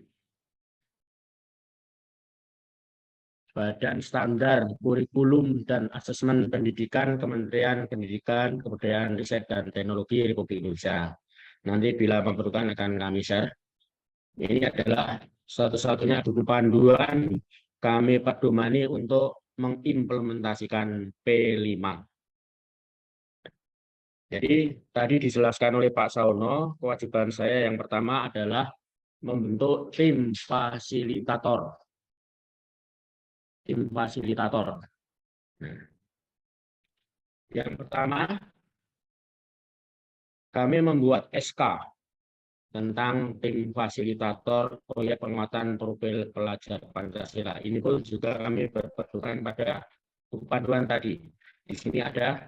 Speaker 2: Badan Standar Kurikulum dan Asesmen Pendidikan Kementerian Pendidikan, Kebudayaan, Riset, dan Teknologi Republik Indonesia. Nanti bila memerlukan akan kami share. Ini adalah satu-satunya buku panduan kami pedomani untuk mengimplementasikan P5. Jadi tadi dijelaskan oleh Pak Saono, kewajiban saya yang pertama adalah membentuk tim fasilitator. Tim fasilitator. Nah, yang pertama, kami membuat SK tentang tim fasilitator proyek penguatan profil pelajar Pancasila. Ini pun juga kami berpedoman pada buku panduan tadi. Di sini ada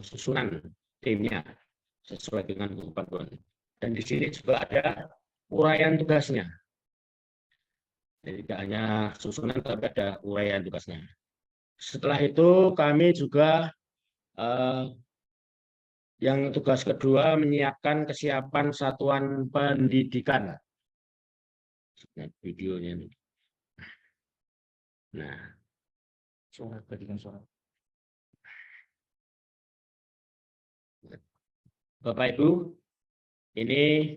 Speaker 2: susunan timnya sesuai dengan buku panduan. Dan di sini juga ada uraian tugasnya. Jadi tidak hanya susunan, tapi ada uraian tugasnya. Setelah itu kami juga yang tugas kedua menyiapkan kesiapan satuan pendidikan. Videonya ini. Nah, suara pendidikan suara. Bapak Ibu, ini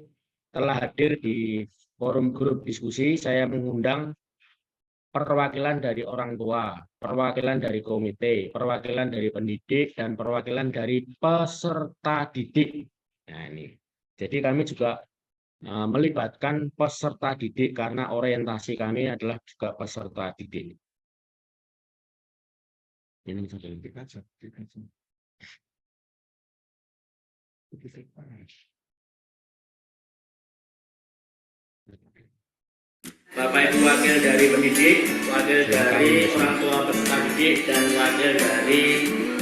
Speaker 2: telah hadir di forum grup diskusi. Saya mengundang perwakilan dari orang tua, perwakilan dari komite, perwakilan dari pendidik, dan perwakilan dari peserta didik. Nah, ini. Jadi kami juga melibatkan peserta didik karena orientasi kami adalah juga peserta didik. Ini
Speaker 4: Bapak Ibu wakil dari pendidik, wakil dari orang tua peserta didik, dan wakil dari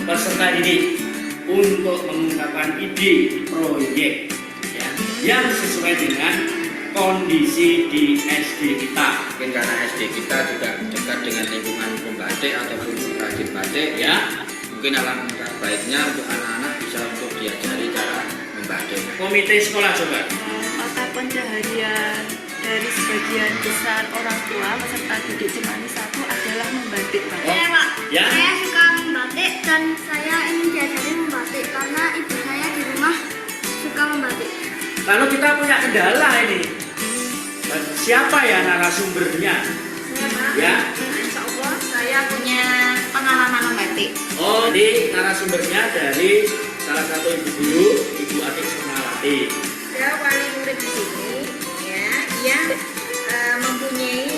Speaker 4: peserta didik untuk mengungkapkan ide proyek ya, yang sesuai dengan kondisi di SD kita.
Speaker 5: Mungkin karena SD kita juga dekat dengan lingkungan pembatik ataupun perajin batik ya, mungkin alangkah baiknya untuk anak-anak bisa untuk diajari cara membatik.
Speaker 4: Komite sekolah coba.
Speaker 6: Mata pencaharian dari sebagian besar orang tua peserta didik Cemani 1 adalah membatik, Pak.
Speaker 7: Saya, Pak.
Speaker 4: Ya.
Speaker 7: Saya suka membatik dan saya ingin diajari membatik karena ibu saya di rumah suka membatik.
Speaker 4: Lalu kita punya kendala ini. Siapa ya narasumbernya?
Speaker 7: Saya, Pak.
Speaker 4: Ya.
Speaker 7: Insya Allah saya punya pengalaman membatik.
Speaker 4: Oh, ini narasumbernya dari salah satu ibu guru, Ibu Atik Surnawati.
Speaker 7: Saya wali murid di sini, ya, yang mempunyai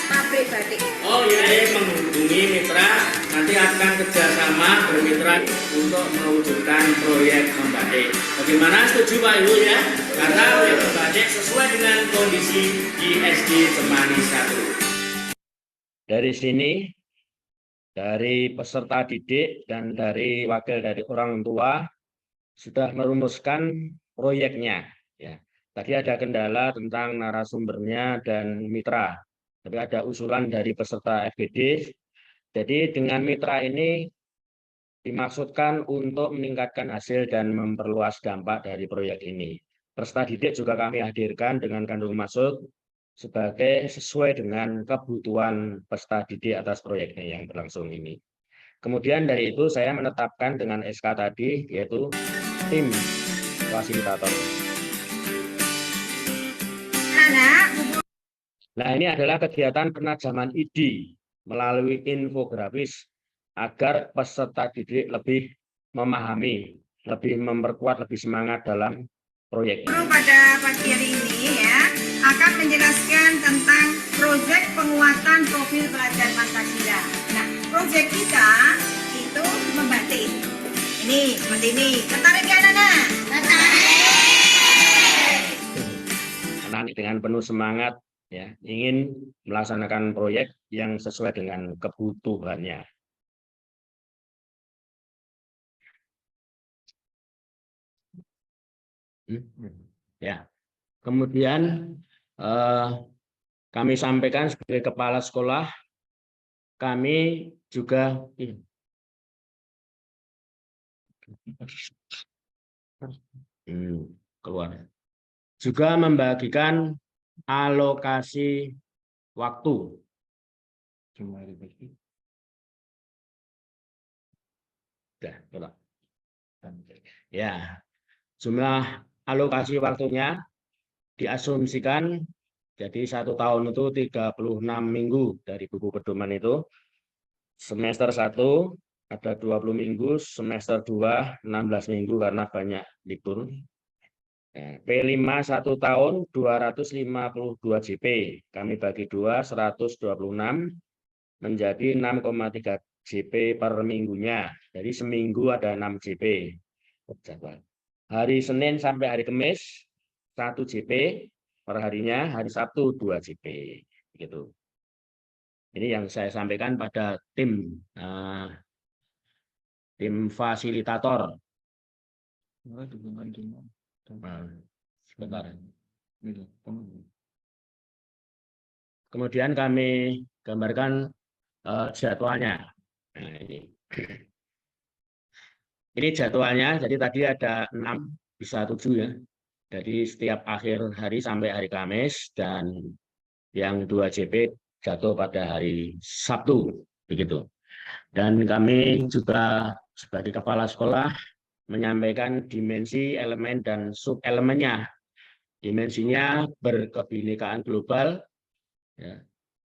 Speaker 7: pabrik batik.
Speaker 4: Oh ya, menghubungi mitra, nanti akan kerjasama bermitra untuk mewujudkan proyek membatik. Bagaimana, setuju Pak Ibu ya? Karena proyek membatik sesuai dengan kondisi di SD Cemani 1.
Speaker 2: Dari sini, dari peserta didik dan dari wakil dari orang tua sudah merumuskan proyeknya. Ya. Tadi ada kendala tentang narasumbernya dan mitra. Tapi ada usulan dari peserta FGD. Jadi dengan mitra ini dimaksudkan untuk meningkatkan hasil dan memperluas dampak dari proyek ini. Peserta didik juga kami hadirkan dengan kandung masuk sebagai sesuai dengan kebutuhan peserta didik atas proyeknya yang berlangsung ini. Kemudian dari itu saya menetapkan dengan SK tadi, yaitu tim fasilitator. Nah, ini adalah kegiatan penajaman ide melalui infografis agar peserta didik lebih memahami, lebih memperkuat, lebih semangat dalam proyek.
Speaker 8: Pada pagi hari ini ya akan menjelaskan tentang proyek penguatan profil pelajar Pancasila. Nah, proyek kita itu membatik. Ini seperti ini. Tertarik ya, anak-anak?
Speaker 2: Anak dengan penuh semangat ya, ingin melaksanakan proyek yang sesuai dengan kebutuhannya. Ya, kemudian kami sampaikan sebagai kepala sekolah, kami juga juga membagikan alokasi waktu. Ya, jumlah alokasi waktunya diasumsikan jadi 1 tahun itu 36 minggu dari buku pedoman itu. Semester 1 ada 20 minggu, semester 2 16 minggu karena banyak libur. P5 1 tahun 252 JP. Kami bagi 2 126 menjadi 6,3 JP per minggunya. Jadi seminggu ada 6 JP. Hari Senin sampai hari Kamis 1 JP per harinya, hari Sabtu 2 JP. Gitu. Ini yang saya sampaikan pada tim fasilitator. Sebentar. Kemudian kami gambarkan jadwalnya. Nah, ini jadwalnya. Jadi tadi ada 6 bisa 7 ya. Jadi setiap akhir hari sampai hari Kamis, dan yang 2 JP jatuh pada hari Sabtu, begitu. Dan kami juga sebagai kepala sekolah menyampaikan dimensi, elemen, dan sub-elemennya. Dimensinya berkebinekaan global, ya,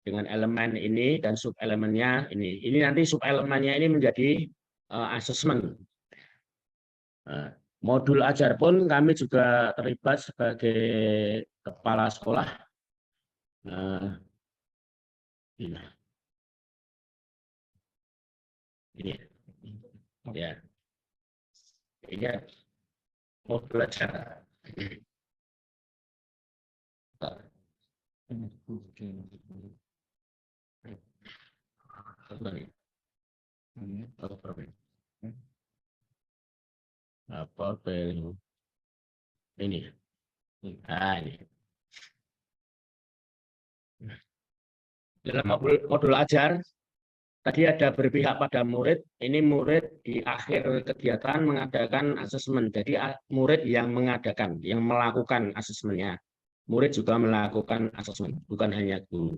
Speaker 2: dengan elemen ini dan sub-elemennya ini. Ini nanti sub-elemennya ini menjadi asesmen. Modul ajar pun kami juga terlibat sebagai kepala sekolah. Ini ya, ini modul ajar. Apa ini? Nah, ini. Dalam modul ajar tadi ada berpihak pada murid. Ini murid di akhir kegiatan mengadakan asesmen. Jadi murid yang mengadakan, yang melakukan asesmennya. Murid juga melakukan asesmen, bukan hanya guru.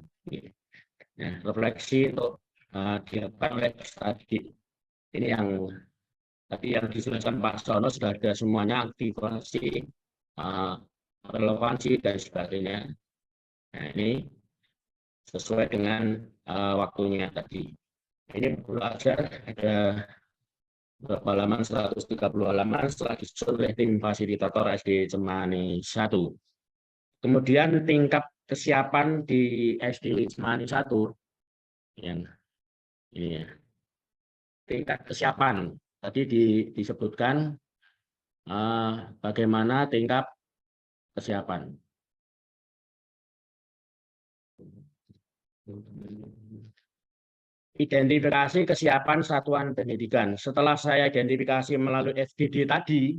Speaker 2: Nah, refleksi untuk dilakukan oleh strategi. Ini yang tadi yang dijelaskan Pak Sono sudah ada semuanya, aktivasi, relevansi dan sebagainya. Nah, ini sesuai dengan waktunya tadi. Ini belajar ada berapa halaman, 130 halaman setelah disusun oleh tim fasilitator SD Cemani 1. Kemudian tingkat kesiapan di SD Cemani 1 yang ini ya. Tingkat kesiapan tadi disebutkan bagaimana tingkat kesiapan. Identifikasi kesiapan satuan pendidikan. Setelah saya identifikasi melalui FGD tadi,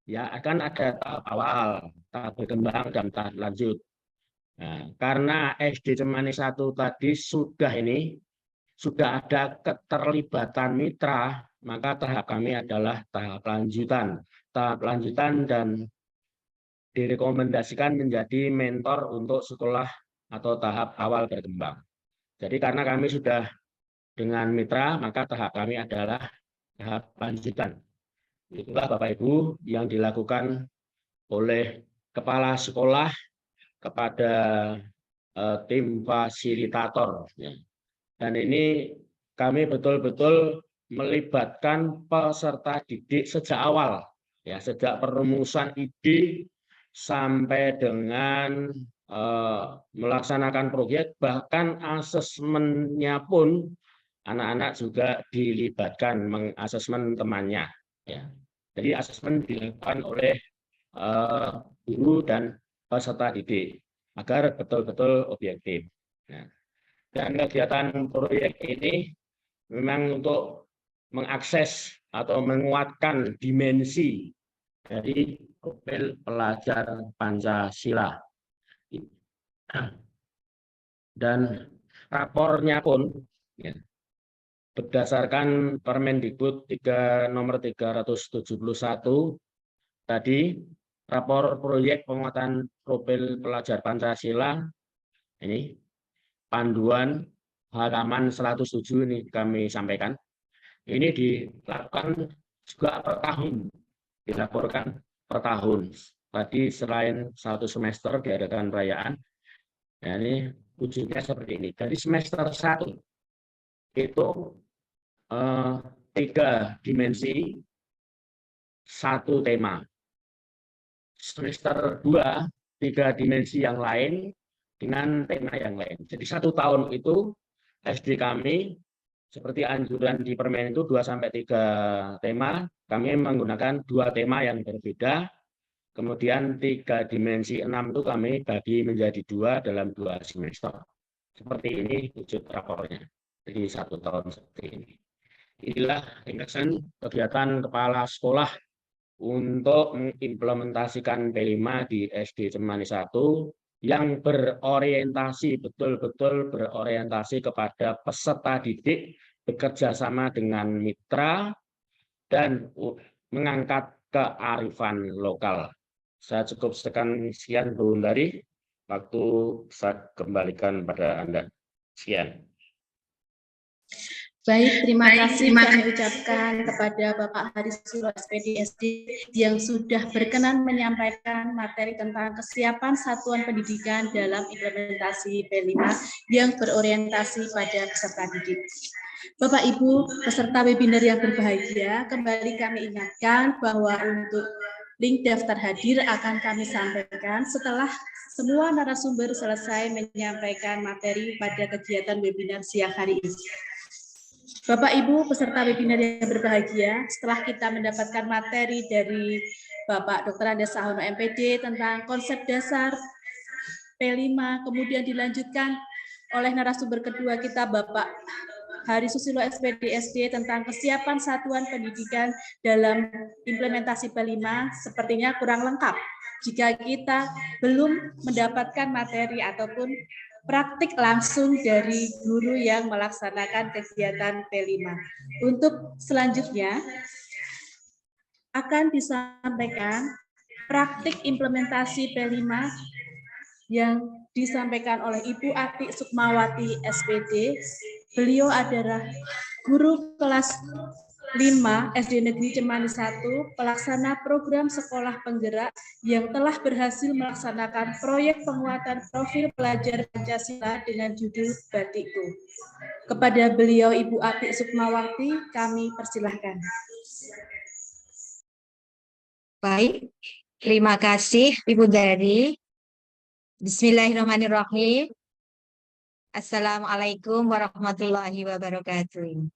Speaker 2: ya akan ada tahap awal, tahap berkembang, dan tahap lanjut. Nah, karena SD Cemani 1 tadi sudah ada keterlibatan mitra, maka tahap kami adalah tahap lanjutan. Tahap lanjutan dan direkomendasikan menjadi mentor untuk sekolah atau tahap awal berkembang. Jadi karena kami sudah dengan mitra, maka tahap kami adalah tahap lanjutan. Itulah Bapak Ibu yang dilakukan oleh kepala sekolah kepada tim fasilitator. Ya. Dan ini kami betul-betul melibatkan peserta didik sejak awal, ya, sejak perumusan ide sampai dengan melaksanakan proyek, bahkan asesmennya pun anak-anak juga dilibatkan mengasesmen temannya. Ya. Jadi asesmen dilakukan oleh guru dan peserta didik agar betul-betul objektif. Nah, dan kegiatan proyek ini memang untuk mengakses atau menguatkan dimensi dari profil pelajar Pancasila. Dan rapornya pun ya, berdasarkan Permendikbud nomor 371 tadi, rapor proyek penguatan profil pelajar Pancasila ini panduan halaman 107 ini kami sampaikan. Ini dilakukan juga per tahun, dilaporkan per tahun. Tadi selain 1 semester diadakan perayaan, ya ini wujudnya seperti ini. Jadi semester 1 itu 3 dimensi, 1 tema. Semester 2, 3 dimensi yang lain dengan tema yang lain. Jadi 1 tahun itu SD kami seperti anjuran di Permen itu 2-3 tema. Kami menggunakan 2 tema yang berbeda. Kemudian 3 dimensi 6 itu kami bagi menjadi 2 dalam 2 semester. Seperti ini wujud rapornya. Jadi 1 tahun seperti ini. Inilah ringkasan kegiatan kepala sekolah untuk mengimplementasikan P5 di SD Cemani 1 yang berorientasi, betul-betul berorientasi kepada peserta didik, bekerja sama dengan mitra, dan mengangkat kearifan lokal. Saya cukup sekian Bu Dari, waktu saya kembalikan pada Anda. Sekian.
Speaker 1: Baik, terima kasih kami ucapkan kepada Bapak Hari Susilo SPD yang sudah berkenan menyampaikan materi tentang kesiapan satuan pendidikan dalam implementasi P5 yang berorientasi pada peserta didik. Bapak Ibu peserta webinar yang berbahagia, kembali kami ingatkan bahwa untuk link daftar hadir akan kami sampaikan setelah semua narasumber selesai menyampaikan materi pada kegiatan webinar siang hari ini. Bapak Ibu peserta webinar yang berbahagia, setelah kita mendapatkan materi dari Bapak Dr. Andes Sahono MPD tentang konsep dasar P5, kemudian dilanjutkan oleh narasumber kedua kita Bapak Hari Susilo SPD SD tentang kesiapan satuan pendidikan dalam implementasi P5, sepertinya kurang lengkap jika kita belum mendapatkan materi ataupun praktik langsung dari guru yang melaksanakan kegiatan P5. Untuk selanjutnya akan disampaikan praktik implementasi P5 yang disampaikan oleh Ibu Ati Sukmawati SPD. Beliau adalah guru kelas 5 SD Negeri Cemani 1, pelaksana program sekolah penggerak yang telah berhasil melaksanakan proyek penguatan profil pelajar Pancasila dengan judul Batikku. Kepada beliau Ibu Ati Sukmawati, kami persilahkan.
Speaker 8: Baik, terima kasih Ibu Dari. Bismillahirrahmanirrahim. Assalamualaikum warahmatullahi wabarakatuh.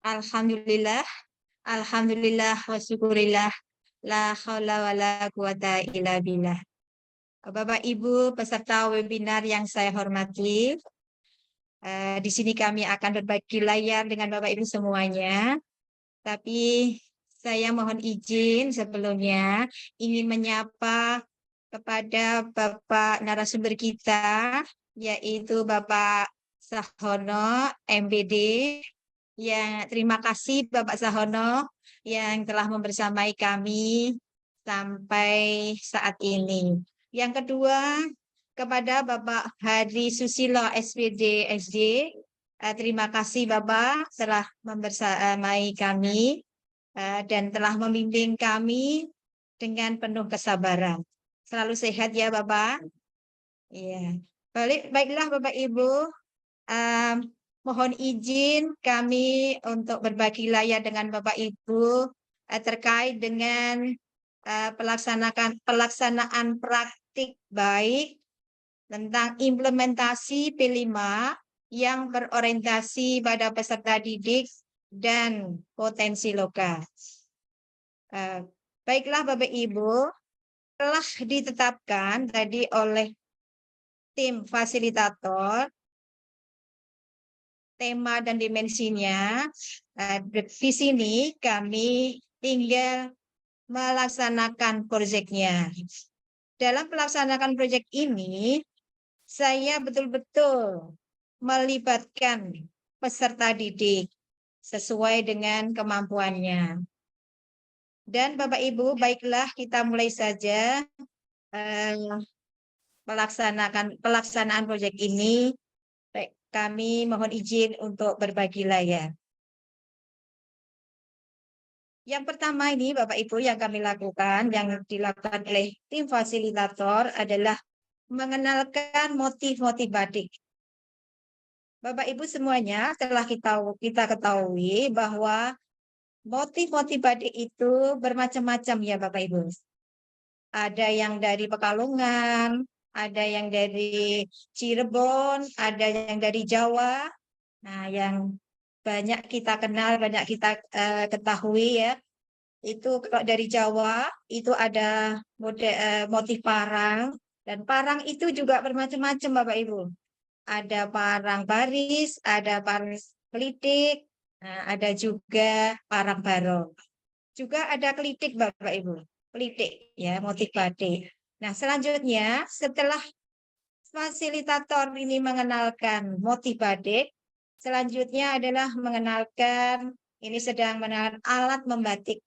Speaker 8: Alhamdulillah, alhamdulillah wa syukurillah, la haula wa la quwata illa billah. Bapak Ibu peserta webinar yang saya hormati, di sini kami akan berbagi layar dengan Bapak Ibu semuanya. Tapi saya mohon izin sebelumnya ingin menyapa kepada Bapak narasumber kita, yaitu Bapak Sahono MPD. Ya, terima kasih Bapak Sahono yang telah membersamai kami sampai saat ini. Yang kedua, kepada Bapak Hari Susilo SPD SD, terima kasih Bapak telah membersamai kami dan telah membimbing kami dengan penuh kesabaran. Selalu sehat ya Bapak. Iya. Baiklah Bapak Ibu, mohon izin kami untuk berbagi layar dengan Bapak Ibu terkait dengan pelaksanaan praktik baik tentang implementasi P5 yang berorientasi pada peserta didik dan potensi lokal. Baiklah Bapak Ibu, telah ditetapkan tadi oleh tim fasilitator tema dan dimensinya. Di sini kami tinggal melaksanakan proyeknya. Dalam melaksanakan proyek ini, saya betul-betul melibatkan peserta didik sesuai dengan kemampuannya. Dan Bapak Ibu, baiklah kita mulai saja pelaksanaan proyek ini. Baik, kami mohon izin untuk berbagi layar. Yang pertama ini Bapak Ibu yang kami lakukan, yang dilakukan oleh tim fasilitator adalah mengenalkan motif-motif batik. Bapak Ibu semuanya telah kita ketahui bahwa motif-motif batik itu bermacam-macam ya Bapak Ibu. Ada yang dari Pekalongan, ada yang dari Cirebon, ada yang dari Jawa. Nah, yang banyak kita kenal, banyak kita ketahui ya. Itu kalau dari Jawa itu ada motif parang, dan parang itu juga bermacam-macam Bapak Ibu. Ada parang baris, ada parang kelitik, nah, ada juga parang barong. Juga ada kelitik Bapak Ibu, kelitik ya, motif batik. Nah, selanjutnya setelah fasilitator ini mengenalkan motif batik, selanjutnya adalah mengenalkan, ini sedang mengenalkan alat membatik.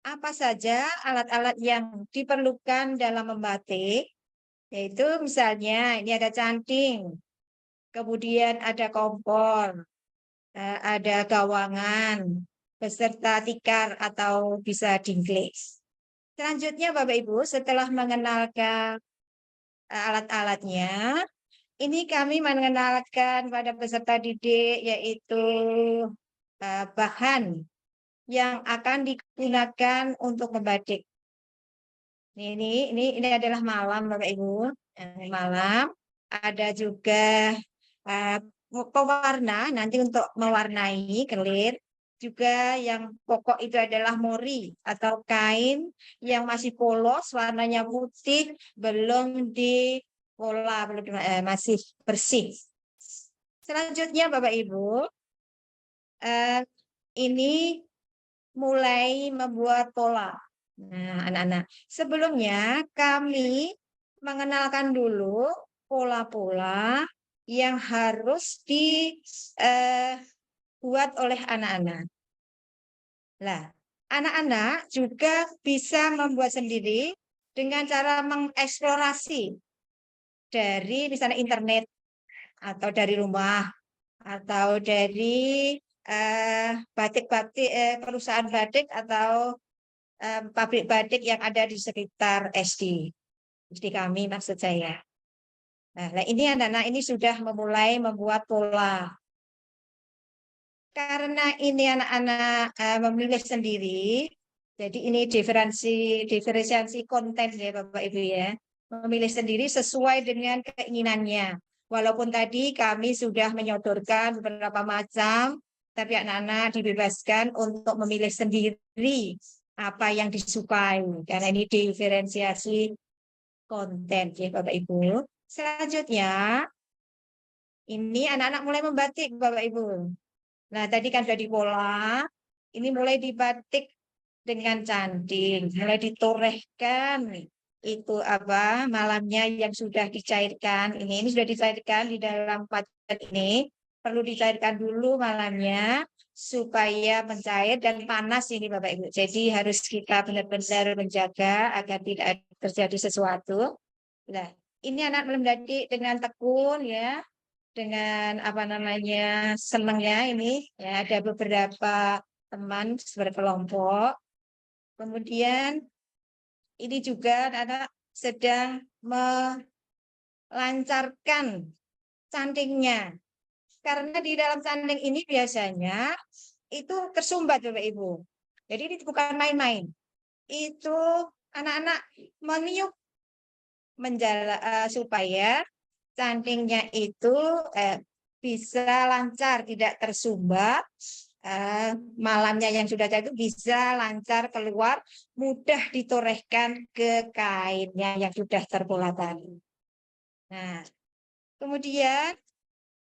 Speaker 8: Apa saja alat-alat yang diperlukan dalam membatik? Yaitu misalnya ini ada canting, kemudian ada kompor, ada gawangan, beserta tikar atau bisa dingklik. Selanjutnya Bapak Ibu, setelah mengenalkan alat-alatnya, ini kami mengenalkan pada peserta didik yaitu bahan yang akan digunakan untuk membatik. Ini adalah malam Bapak Ibu. Malam ada juga pewarna nanti untuk mewarnai kelir. Juga yang pokok itu adalah mori atau kain yang masih polos, warnanya putih, belum dipola, masih bersih. Selanjutnya Bapak Ibu, ini mulai membuat pola. Nah, anak-anak, sebelumnya kami mengenalkan dulu pola-pola yang harus dibuat oleh anak-anak. Nah, anak-anak juga bisa membuat sendiri dengan cara mengeksplorasi dari misalnya internet atau dari rumah atau dari perusahaan batik atau pabrik batik yang ada di sekitar SD kami maksud saya. Nah, ini anak-anak ini sudah memulai membuat pola. Karena ini anak-anak memilih sendiri, jadi ini diferensiasi konten ya Bapak Ibu ya, memilih sendiri sesuai dengan keinginannya. Walaupun tadi kami sudah menyodorkan beberapa macam, tapi anak-anak dibebaskan untuk memilih sendiri apa yang disukai, karena ini diferensiasi konten ya Bapak Ibu. Selanjutnya, ini anak-anak mulai membatik Bapak Ibu. Nah, tadi kan sudah dipola, ini mulai dibatik dengan canting, mulai ditorehkan itu malamnya yang sudah dicairkan. Ini sudah dicairkan di dalam pajan ini. Perlu dicairkan dulu malamnya supaya mencair dan panas ini Bapak Ibu. Jadi harus kita benar-benar menjaga agar tidak terjadi sesuatu. Nah, ini anak membatik dengan tekun ya, dengan senangnya ini ya, ada beberapa teman berkelompok. Kemudian ini juga anak sedang melancarkan cantingnya. Karena di dalam canting ini biasanya itu tersumbat Bapak Ibu. Jadi ini bukan main-main. Itu anak-anak meniup supaya cantingnya itu bisa lancar, tidak tersumbat. Malamnya yang sudah itu bisa lancar keluar, mudah ditorehkan ke kainnya yang sudah terpola tadi. Nah, kemudian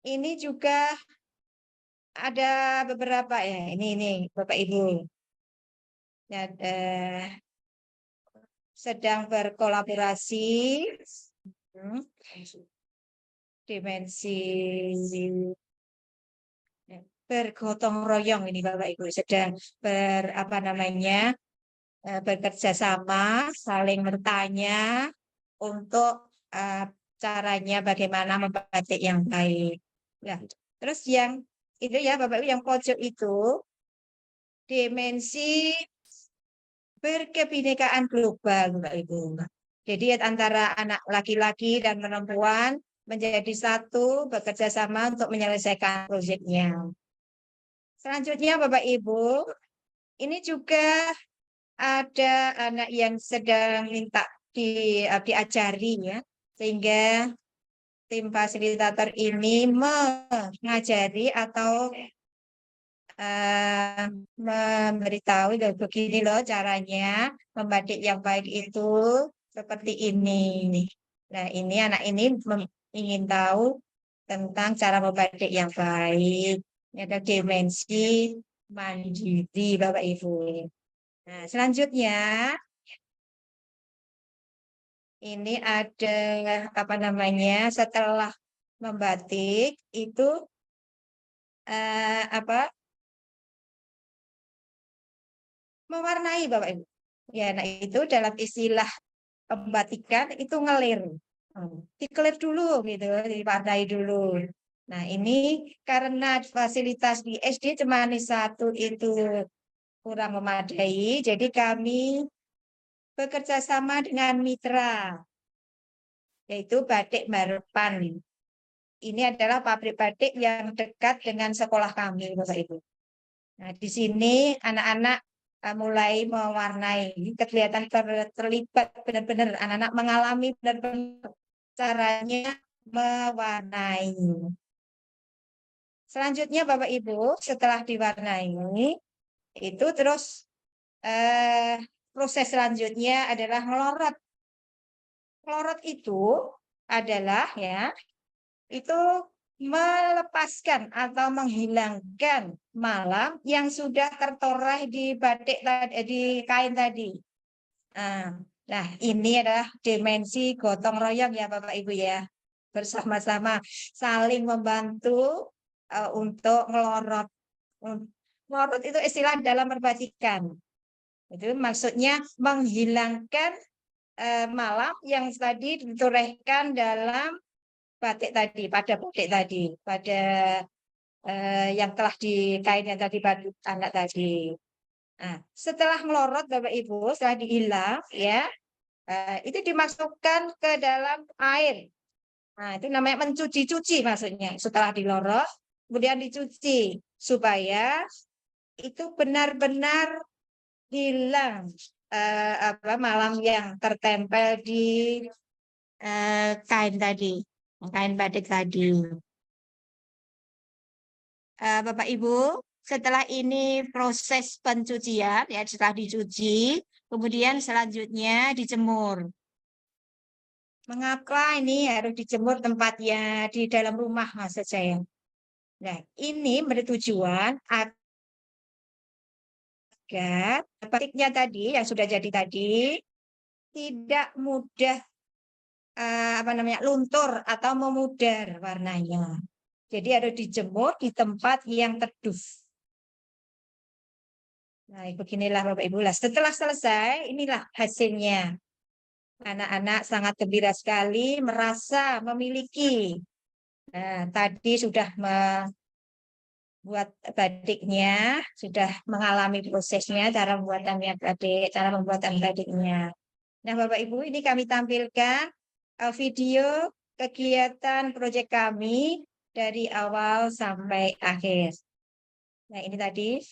Speaker 8: ini juga ada beberapa ya, ini Bapak Ibu ya, sedang berkolaborasi dimensi bergotong royong ini Bapak Ibu sedang bekerja sama, saling bertanya untuk caranya bagaimana membatik yang baik. Nah, terus yang itu ya Bapak Ibu yang pojok itu dimensi berkebinekaan global Bapak Ibu. Jadi antara anak laki-laki dan perempuan menjadi satu bekerja sama untuk menyelesaikan proyeknya. Selanjutnya Bapak Ibu, ini juga ada anak yang sedang minta diajari ya, sehingga tim fasilitator ini mengajari atau memberitahu begini loh caranya membatik yang baik itu seperti ini. Nah ini anak ini ingin tahu tentang cara membatik yang baik. Ini ada dimensi mandiri Bapak Ibu. Nah selanjutnya ini ada setelah membatik itu mewarnai Bapak Ibu. Ya, nah itu dalam istilah pembatikan itu ngelir. Dikelir dulu gitu, diwarnai dulu. Nah, ini karena fasilitas di SD Cemani 1 itu kurang memadai, jadi kami bekerja sama dengan mitra, yaitu Batik Harapan. Ini adalah pabrik batik yang dekat dengan sekolah kami, Bapak Ibu. Nah, di sini anak-anak mulai mewarnai, kelihatan terlibat benar-benar, anak-anak mengalami benar-benar caranya mewarnai. Selanjutnya Bapak Ibu, setelah diwarnai, itu terus proses selanjutnya adalah ngelorot. Ngelorot itu adalah ya, itu melepaskan atau menghilangkan malam yang sudah tertoreh di batik di kain tadi. Nah, ini adalah dimensi gotong royong ya Bapak Ibu ya. Bersama-sama saling membantu untuk ngelorot. Ngelorot itu istilah dalam perbatikan. Itu maksudnya menghilangkan malam yang tadi ditorehkan dalam batik tadi, pada yang telah di kain yang tadi batik anak tadi. Nah, setelah melorot Bapak Ibu, setelah dihilang ya, itu dimasukkan ke dalam air. Nah, itu namanya mencuci-cuci maksudnya. Setelah dilorot, kemudian dicuci supaya itu benar-benar hilang malam yang tertempel di kain tadi. Kain batik tadi. Bapak Ibu, setelah ini proses pencucian, ya setelah dicuci, kemudian selanjutnya dijemur. Mengapa ini harus dijemur tempatnya di dalam rumah maksud saya? Nah, ini bertujuan agar batiknya tadi yang sudah jadi tadi tidak mudah luntur atau memudar warnanya. Jadi harus dijemur di tempat yang teduh. Nah, beginilah Bapak Ibu. Setelah selesai, inilah hasilnya. Anak-anak sangat gembira sekali, merasa memiliki. Nah, tadi sudah buat batiknya, sudah mengalami prosesnya, cara pembuatannya batik, cara pembuatan batiknya. Nah, Bapak Ibu, ini kami tampilkan video kegiatan proyek kami dari awal sampai akhir. Nah, ini tadi.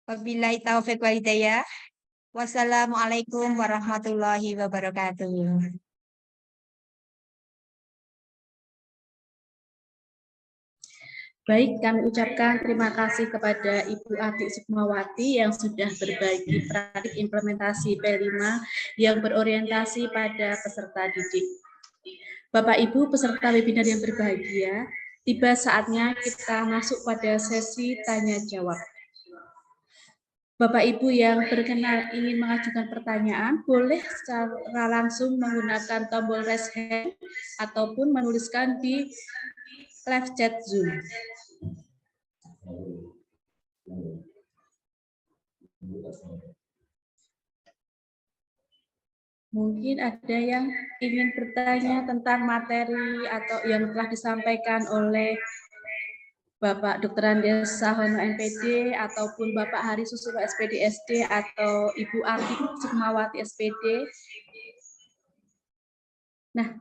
Speaker 8: Wabillahi taufiq wal hidayah. Wassalamualaikum warahmatullahi wabarakatuh.
Speaker 1: Baik, kami ucapkan terima kasih kepada Ibu Atik Sukmawati yang sudah berbagi praktik implementasi P5 yang berorientasi pada peserta didik. Bapak Ibu peserta webinar yang berbahagia, tiba saatnya kita masuk pada sesi tanya jawab. Bapak Ibu yang berkenan ingin mengajukan pertanyaan, boleh secara langsung menggunakan tombol raise hand ataupun menuliskan di live chat Zoom. Mungkin ada yang ingin bertanya tentang materi atau yang telah disampaikan oleh Bapak Dr. Andes Sahono NPD ataupun Bapak Hari Susilo SPD SD atau Ibu Atik Sukmawati SPD. Nah,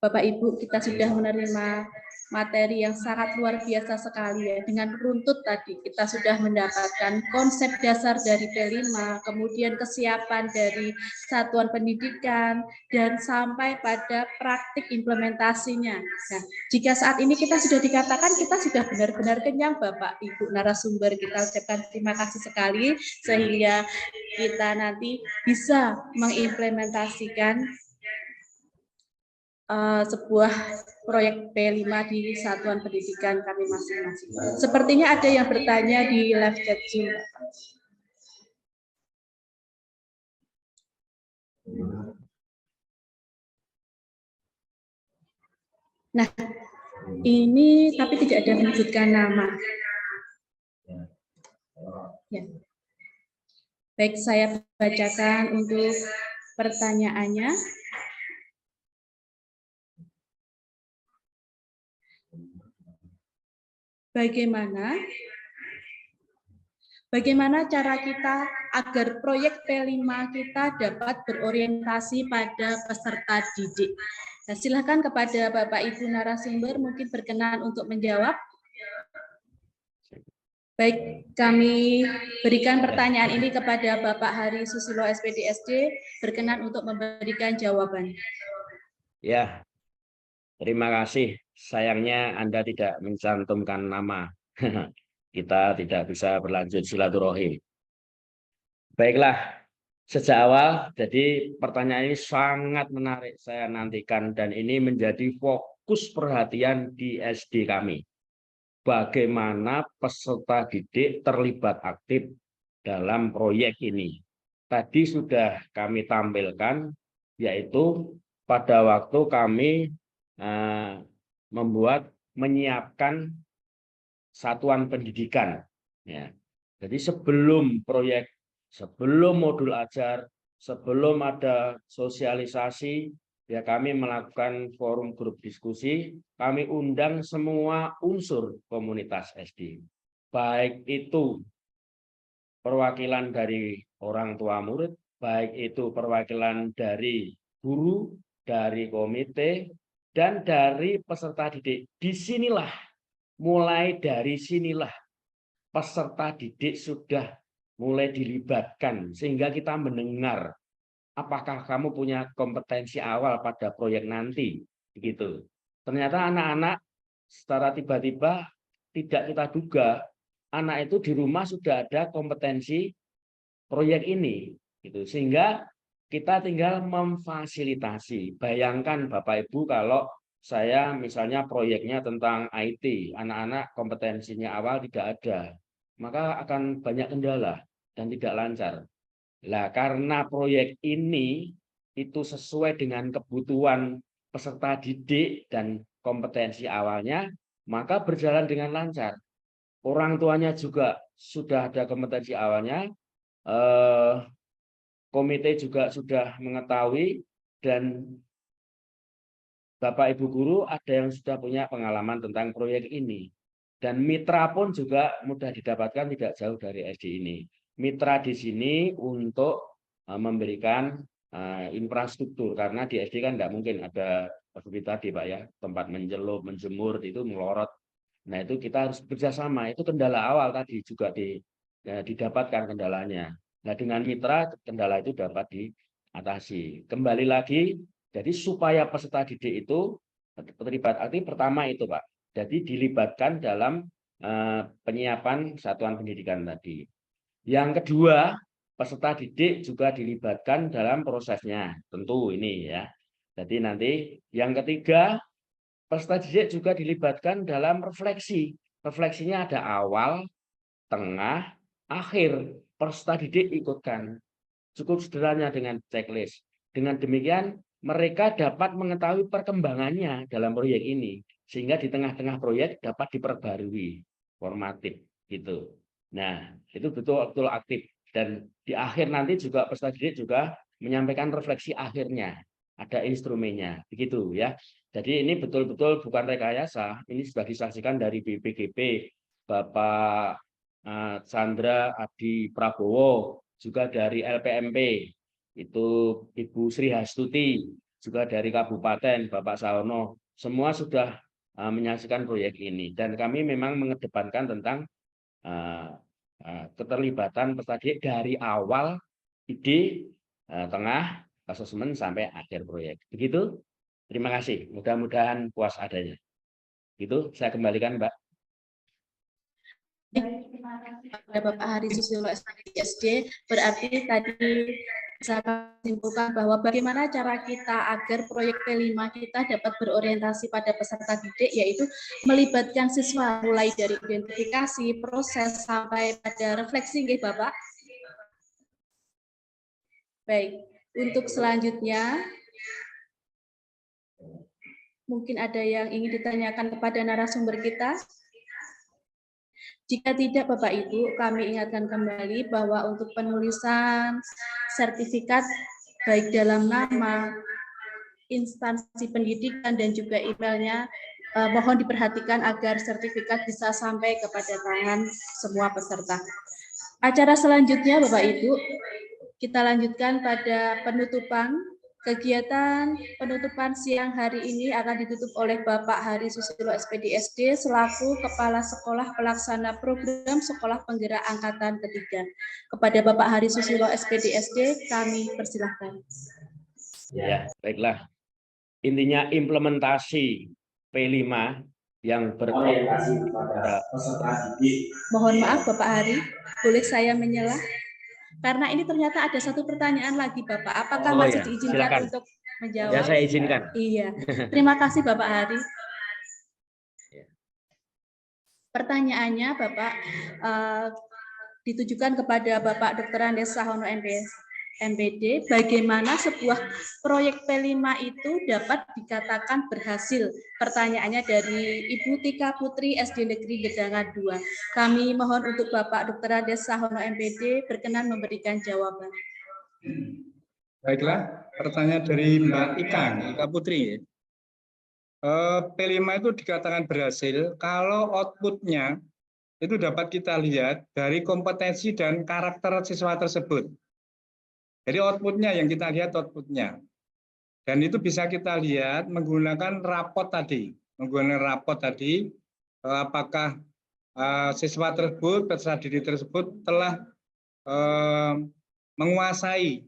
Speaker 1: Bapak Ibu, kita sudah menerima materi yang sangat luar biasa sekali ya. Dengan runtut tadi kita sudah mendapatkan konsep dasar dari P5, kemudian kesiapan dari satuan pendidikan, dan sampai pada praktik implementasinya. Nah, jika saat ini kita sudah dikatakan kita sudah benar-benar kenyang, Bapak Ibu narasumber, kita ucapkan terima kasih sekali sehingga kita nanti bisa mengimplementasikan sebuah proyek P5 di satuan pendidikan kami masing-masing. Sepertinya ada yang bertanya di live chat Zoom. Nah, ini tapi tidak ada menyebutkan nama. Ya. Baik, saya bacakan untuk pertanyaannya. Bagaimana cara kita agar proyek P5 kita dapat berorientasi pada peserta didik? Nah, silakan kepada Bapak Ibu narasumber mungkin berkenan untuk menjawab. Baik, kami berikan pertanyaan ini kepada Bapak Hari Susilo SPD SD, berkenan untuk memberikan jawaban.
Speaker 2: Ya, terima kasih. Sayangnya Anda tidak mencantumkan nama. Kita tidak bisa berlanjut silaturahim. Baiklah, sejak awal, jadi pertanyaan ini sangat menarik saya nantikan dan ini menjadi fokus perhatian di SD kami. Bagaimana peserta didik terlibat aktif dalam proyek ini. Tadi sudah kami tampilkan, yaitu pada waktu kami menyiapkan satuan pendidikan. Ya. Jadi sebelum proyek, sebelum modul ajar, sebelum ada sosialisasi, ya kami melakukan forum grup diskusi, kami undang semua unsur komunitas SD. Baik itu perwakilan dari orang tua murid, baik itu perwakilan dari guru, dari komite, dan dari peserta didik. Disinilah, mulai dari sinilah peserta didik sudah mulai dilibatkan, sehingga kita mendengar apakah kamu punya kompetensi awal pada proyek nanti, begitu. Ternyata anak-anak secara tiba-tiba tidak kita duga, anak itu di rumah sudah ada kompetensi proyek ini, gitu. Sehingga kita tinggal memfasilitasi. Bayangkan Bapak Ibu kalau saya misalnya proyeknya tentang IT, anak-anak kompetensinya awal tidak ada, maka akan banyak kendala dan tidak lancar. Nah, karena proyek ini itu sesuai dengan kebutuhan peserta didik dan kompetensi awalnya, maka berjalan dengan lancar. Orang tuanya juga sudah ada kompetensi awalnya, komite juga sudah mengetahui, dan Bapak Ibu guru ada yang sudah punya pengalaman tentang proyek ini. Dan mitra pun juga mudah didapatkan tidak jauh dari SD ini. Mitra di sini untuk memberikan infrastruktur, karena di SD kan tidak mungkin ada seperti tadi Pak ya, tempat mencelup, menjemur itu melorot. Nah itu kita harus bekerjasama, itu kendala awal tadi juga didapatkan kendalanya. Nah dengan mitra kendala itu dapat diatasi. Kembali lagi, jadi supaya peserta didik itu terlibat aktif, pertama itu Pak, jadi dilibatkan dalam penyiapan satuan pendidikan tadi. Yang kedua, peserta didik juga dilibatkan dalam prosesnya, tentu ini ya. Jadi nanti yang ketiga, peserta didik juga dilibatkan dalam refleksi. Refleksinya ada awal, tengah, akhir. Peserta didik ikutkan. Cukup sederhana dengan checklist. Dengan demikian, mereka dapat mengetahui perkembangannya dalam proyek ini. Sehingga di tengah-tengah proyek dapat diperbarui, formatif gitu. Nah, itu betul-betul aktif. Dan di akhir nanti juga peserta didik juga menyampaikan refleksi akhirnya. Ada instrumennya, begitu ya. Jadi ini betul-betul bukan rekayasa, ini sudah disaksikan dari BPGP, Bapak Chandra Adi Prabowo, juga dari LPMP, itu Ibu Sri Hastuti, juga dari Kabupaten, Bapak Saono, semua sudah menyaksikan proyek ini. Dan kami memang mengedepankan tentang keterlibatan peserta didik dari awal ide, tengah, asesmen sampai akhir proyek. Begitu. Terima kasih. Mudah-mudahan puas adanya. Itu saya kembalikan, Mbak.
Speaker 1: Terima kasih kepada Bapak Hari Susilo SD. Berarti tadi bisa simpulkan bahwa bagaimana cara kita agar proyek P5 kita dapat berorientasi pada peserta didik, yaitu melibatkan siswa mulai dari identifikasi, proses, sampai pada refleksi, nggih Bapak. Baik, untuk selanjutnya Mungkin ada yang ingin ditanyakan kepada narasumber kita? Jika tidak, Bapak Ibu, kami ingatkan kembali bahwa untuk penulisan sertifikat baik dalam nama, instansi pendidikan, dan juga emailnya, mohon diperhatikan agar sertifikat bisa sampai kepada tangan semua peserta. Acara selanjutnya, Bapak Ibu, kita lanjutkan pada penutupan. Kegiatan penutupan siang hari ini akan ditutup oleh Bapak Hari Susilo SPD SD selaku Kepala Sekolah Pelaksana Program Sekolah Penggerak Angkatan Ketiga. Kepada Bapak Hari Susilo SPD SD, kami persilahkan.
Speaker 2: Ya, baiklah. Intinya implementasi P5 yang berorientasi pada peserta didik.
Speaker 1: Mohon maaf Bapak Hari, boleh saya menyelah? Karena ini ternyata ada satu pertanyaan lagi Bapak, apakah masih diizinkan
Speaker 2: silakan
Speaker 1: untuk menjawab?
Speaker 2: Ya, saya izinkan.
Speaker 1: Iya, terima kasih Bapak Hari. Pertanyaannya Bapak ditujukan kepada Bapak Dr. Andes Sahono MPD, bagaimana sebuah proyek P5 itu dapat dikatakan berhasil? Pertanyaannya dari Ibu Tika Putri SD Negeri Gedangan 2. Kami mohon untuk Bapak Dr. Andes Sahono MPD berkenan memberikan jawaban.
Speaker 3: Baiklah, pertanyaan dari Mbak Tika Putri. P5 itu dikatakan berhasil kalau outputnya itu dapat kita lihat dari kompetensi dan karakter siswa tersebut. Jadi outputnya yang kita lihat outputnya. Dan itu bisa kita lihat menggunakan rapot tadi. Apakah siswa tersebut, peserta didik tersebut telah menguasai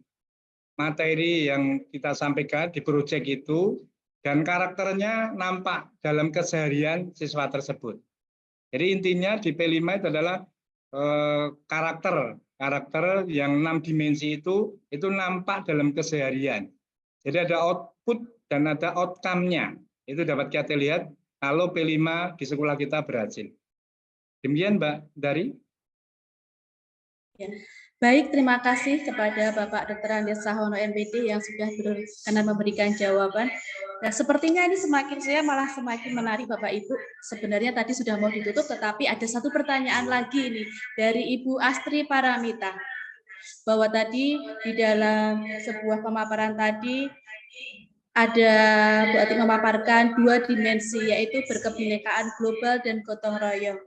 Speaker 3: materi yang kita sampaikan di proyek itu, dan karakternya nampak dalam keseharian siswa tersebut. Jadi intinya di P5 itu adalah karakter yang 6 dimensi itu nampak dalam keseharian. Jadi ada output dan ada outcome-nya. Itu dapat kita lihat kalau P5 di sekolah kita berhasil. Demikian Mbak Dari.
Speaker 1: Ya. Baik, terima kasih kepada Bapak Dr. Andes Sahono MPD yang sudah berkenan memberikan jawaban. Nah, sepertinya ini saya malah semakin menarik Bapak Ibu. Sebenarnya tadi sudah mau ditutup, tetapi ada satu pertanyaan lagi ini dari Ibu Astri Paramita. Bahwa tadi di dalam sebuah pemaparan tadi ada Bu Ati memaparkan 2 dimensi, yaitu berkebinekaan global dan gotong royong.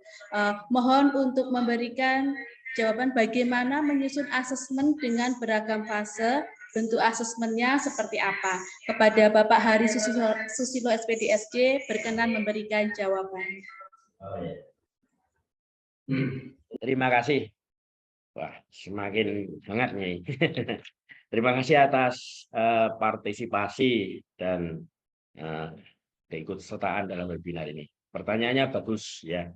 Speaker 1: Mohon untuk memberikan jawaban bagaimana menyusun asesmen dengan beragam fase, bentuk asesmennya seperti apa. Kepada Bapak Hari Susilo SPD SD berkenan memberikan jawaban.
Speaker 2: Terima kasih. Wah, semakin hangat nih. Terima kasih atas partisipasi dan keikutsertaan dalam webinar ini. Pertanyaannya bagus ya.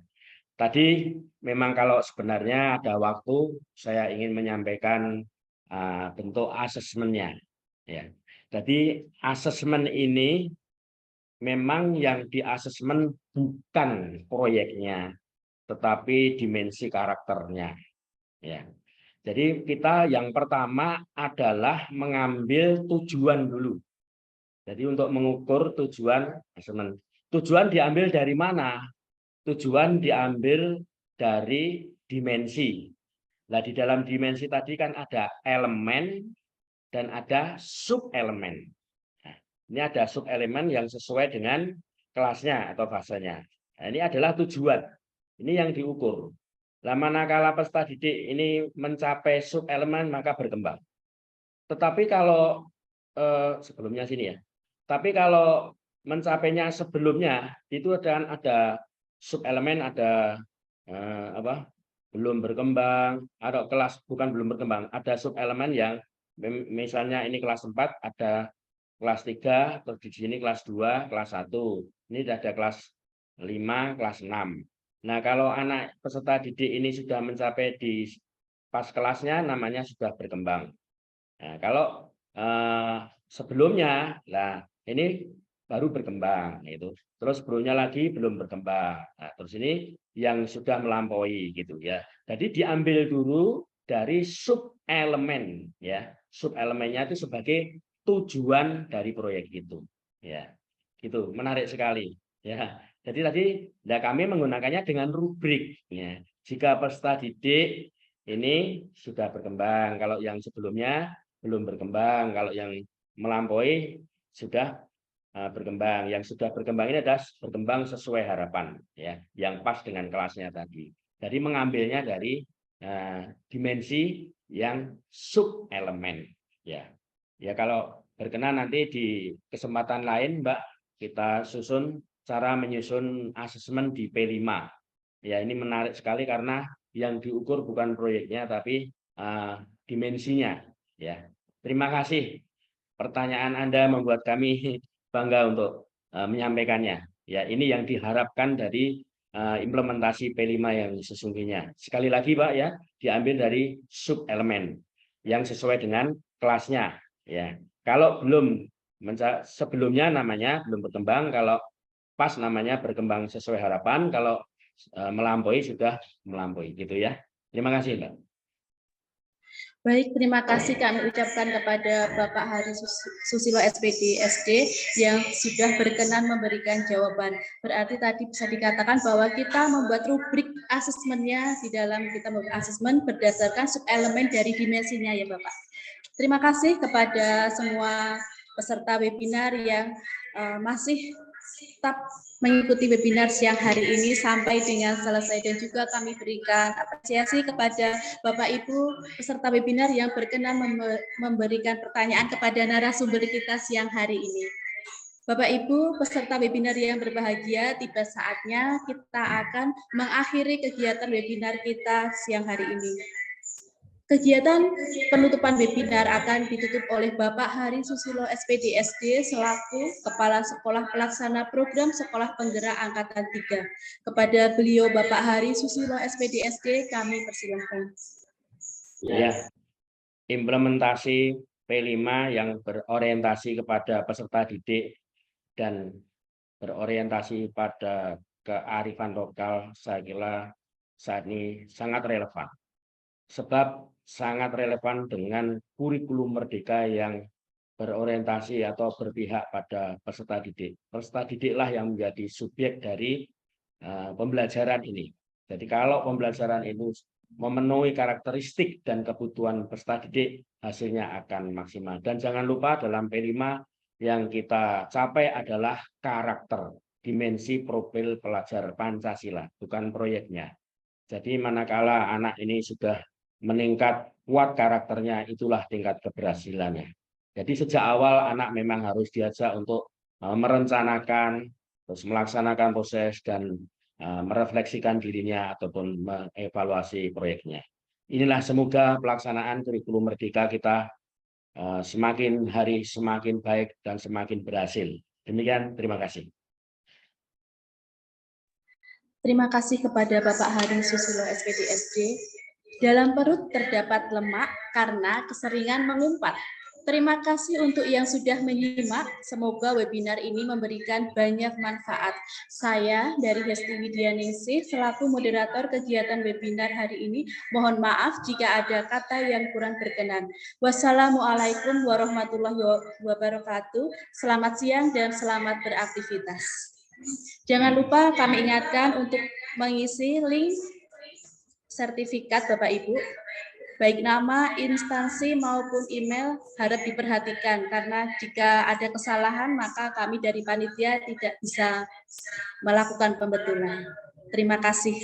Speaker 2: Tadi memang kalau sebenarnya ada waktu, saya ingin menyampaikan bentuk asesmennya. Ya. Jadi asesmen ini memang yang diasesmen bukan proyeknya, tetapi dimensi karakternya. Ya. Jadi kita yang pertama adalah mengambil tujuan dulu. Jadi untuk mengukur tujuan asesmen. Tujuan diambil dari mana? Tujuan diambil dari dimensi. Nah, di dalam dimensi tadi kan ada elemen dan ada subelemen. Nah, ini ada subelemen yang sesuai dengan kelasnya atau fasenya. Nah, ini adalah tujuan. Ini yang diukur. Nah, manakala peserta didik ini mencapai subelemen maka berkembang. Tetapi kalau sebelumnya sini ya. Tapi kalau mencapainya sebelumnya itu ada subelemen, ada belum berkembang, atau kelas bukan belum berkembang, ada subelemen yang misalnya ini kelas 4, ada kelas 3, terus di sini kelas 2, kelas 1. Ini ada kelas 5, kelas 6. Nah, kalau anak peserta didik ini sudah mencapai di pas kelasnya, namanya sudah berkembang. Nah, kalau sebelumnya, nah ini baru berkembang itu. Terus sebelumnya lagi belum berkembang. Nah, terus ini yang sudah melampaui gitu ya. Jadi diambil dulu dari subelemen ya. Subelemennya itu sebagai tujuan dari proyek itu ya. Gitu, menarik sekali. Ya, jadi tadi kami menggunakannya dengan rubrik. Ya. Jika peserta didik ini sudah berkembang, kalau yang sebelumnya belum berkembang, kalau yang melampaui sudah berkembang. Yang sudah berkembang ini adalah berkembang sesuai harapan, ya, yang pas dengan kelasnya tadi. Jadi mengambilnya dari dimensi yang sub elemen, ya. Ya kalau berkenan nanti di kesempatan lain, Mbak, kita susun cara menyusun asesmen di P5. Ya, ini menarik sekali karena yang diukur bukan proyeknya tapi dimensinya, ya. Terima kasih. Pertanyaan Anda membuat kami bangga untuk menyampaikannya. Ya, ini yang diharapkan dari implementasi P5 yang sesungguhnya. Sekali lagi, Pak, ya, diambil dari sub elemen yang sesuai dengan kelasnya, ya. Kalau belum sebelumnya namanya belum berkembang, kalau pas namanya berkembang sesuai harapan, kalau melampaui sudah melampaui, gitu ya. Terima kasih, Mbak.
Speaker 1: Baik, terima kasih kami ucapkan kepada Bapak Hari Susilo SPD SD yang sudah berkenan memberikan jawaban. Berarti tadi bisa dikatakan bahwa kita membuat rubrik asesmennya di dalam kita membuat asesmen berdasarkan sub-elemen dari dimensinya ya Bapak. Terima kasih kepada semua peserta webinar yang masih tetap mengikuti webinar siang hari ini sampai dengan selesai, dan juga kami berikan apresiasi kepada Bapak Ibu peserta webinar yang berkenan memberikan pertanyaan kepada narasumber kita siang hari ini. Bapak Ibu peserta webinar yang berbahagia, tiba saatnya kita akan mengakhiri kegiatan webinar kita siang hari ini. Kegiatan penutupan webinar akan ditutup oleh Bapak Hari Susilo SPD SD selaku Kepala Sekolah Pelaksana Program Sekolah Penggerak Angkatan 3. Kepada beliau Bapak Hari Susilo SPD SD kami persilahkan.
Speaker 2: Ya, implementasi P5 yang berorientasi kepada peserta didik dan berorientasi pada kearifan lokal, saya kira saat ini sangat relevan. Sebab sangat relevan dengan kurikulum merdeka yang berorientasi atau berpihak pada peserta didik. Peserta didiklah yang menjadi subjek dari pembelajaran ini. Jadi kalau pembelajaran itu memenuhi karakteristik dan kebutuhan peserta didik, hasilnya akan maksimal. Dan jangan lupa dalam P5 yang kita capai adalah karakter, dimensi profil pelajar Pancasila, bukan proyeknya. Jadi manakala anak ini sudah meningkat kuat karakternya, itulah tingkat keberhasilannya. Jadi sejak awal anak memang harus diajak untuk merencanakan, terus melaksanakan proses dan merefleksikan dirinya ataupun mengevaluasi proyeknya. Inilah semoga pelaksanaan kurikulum merdeka kita semakin hari semakin baik dan semakin berhasil. Demikian, terima kasih.
Speaker 1: Terima kasih kepada Bapak Hari Susilo SPD SD. Dalam perut terdapat lemak karena keseringan mengumpat. Terima kasih untuk yang sudah menyimak. Semoga webinar ini memberikan banyak manfaat. Saya dari Hesti Widianingsih selaku moderator kegiatan webinar hari ini. Mohon maaf jika ada kata yang kurang berkenan. Wassalamualaikum warahmatullahi wabarakatuh. Selamat siang dan selamat beraktivitas. Jangan lupa kami ingatkan untuk mengisi link sertifikat Bapak Ibu, baik nama, instansi maupun email harap diperhatikan karena jika ada kesalahan maka kami dari panitia tidak bisa melakukan pembetulan. Terima kasih.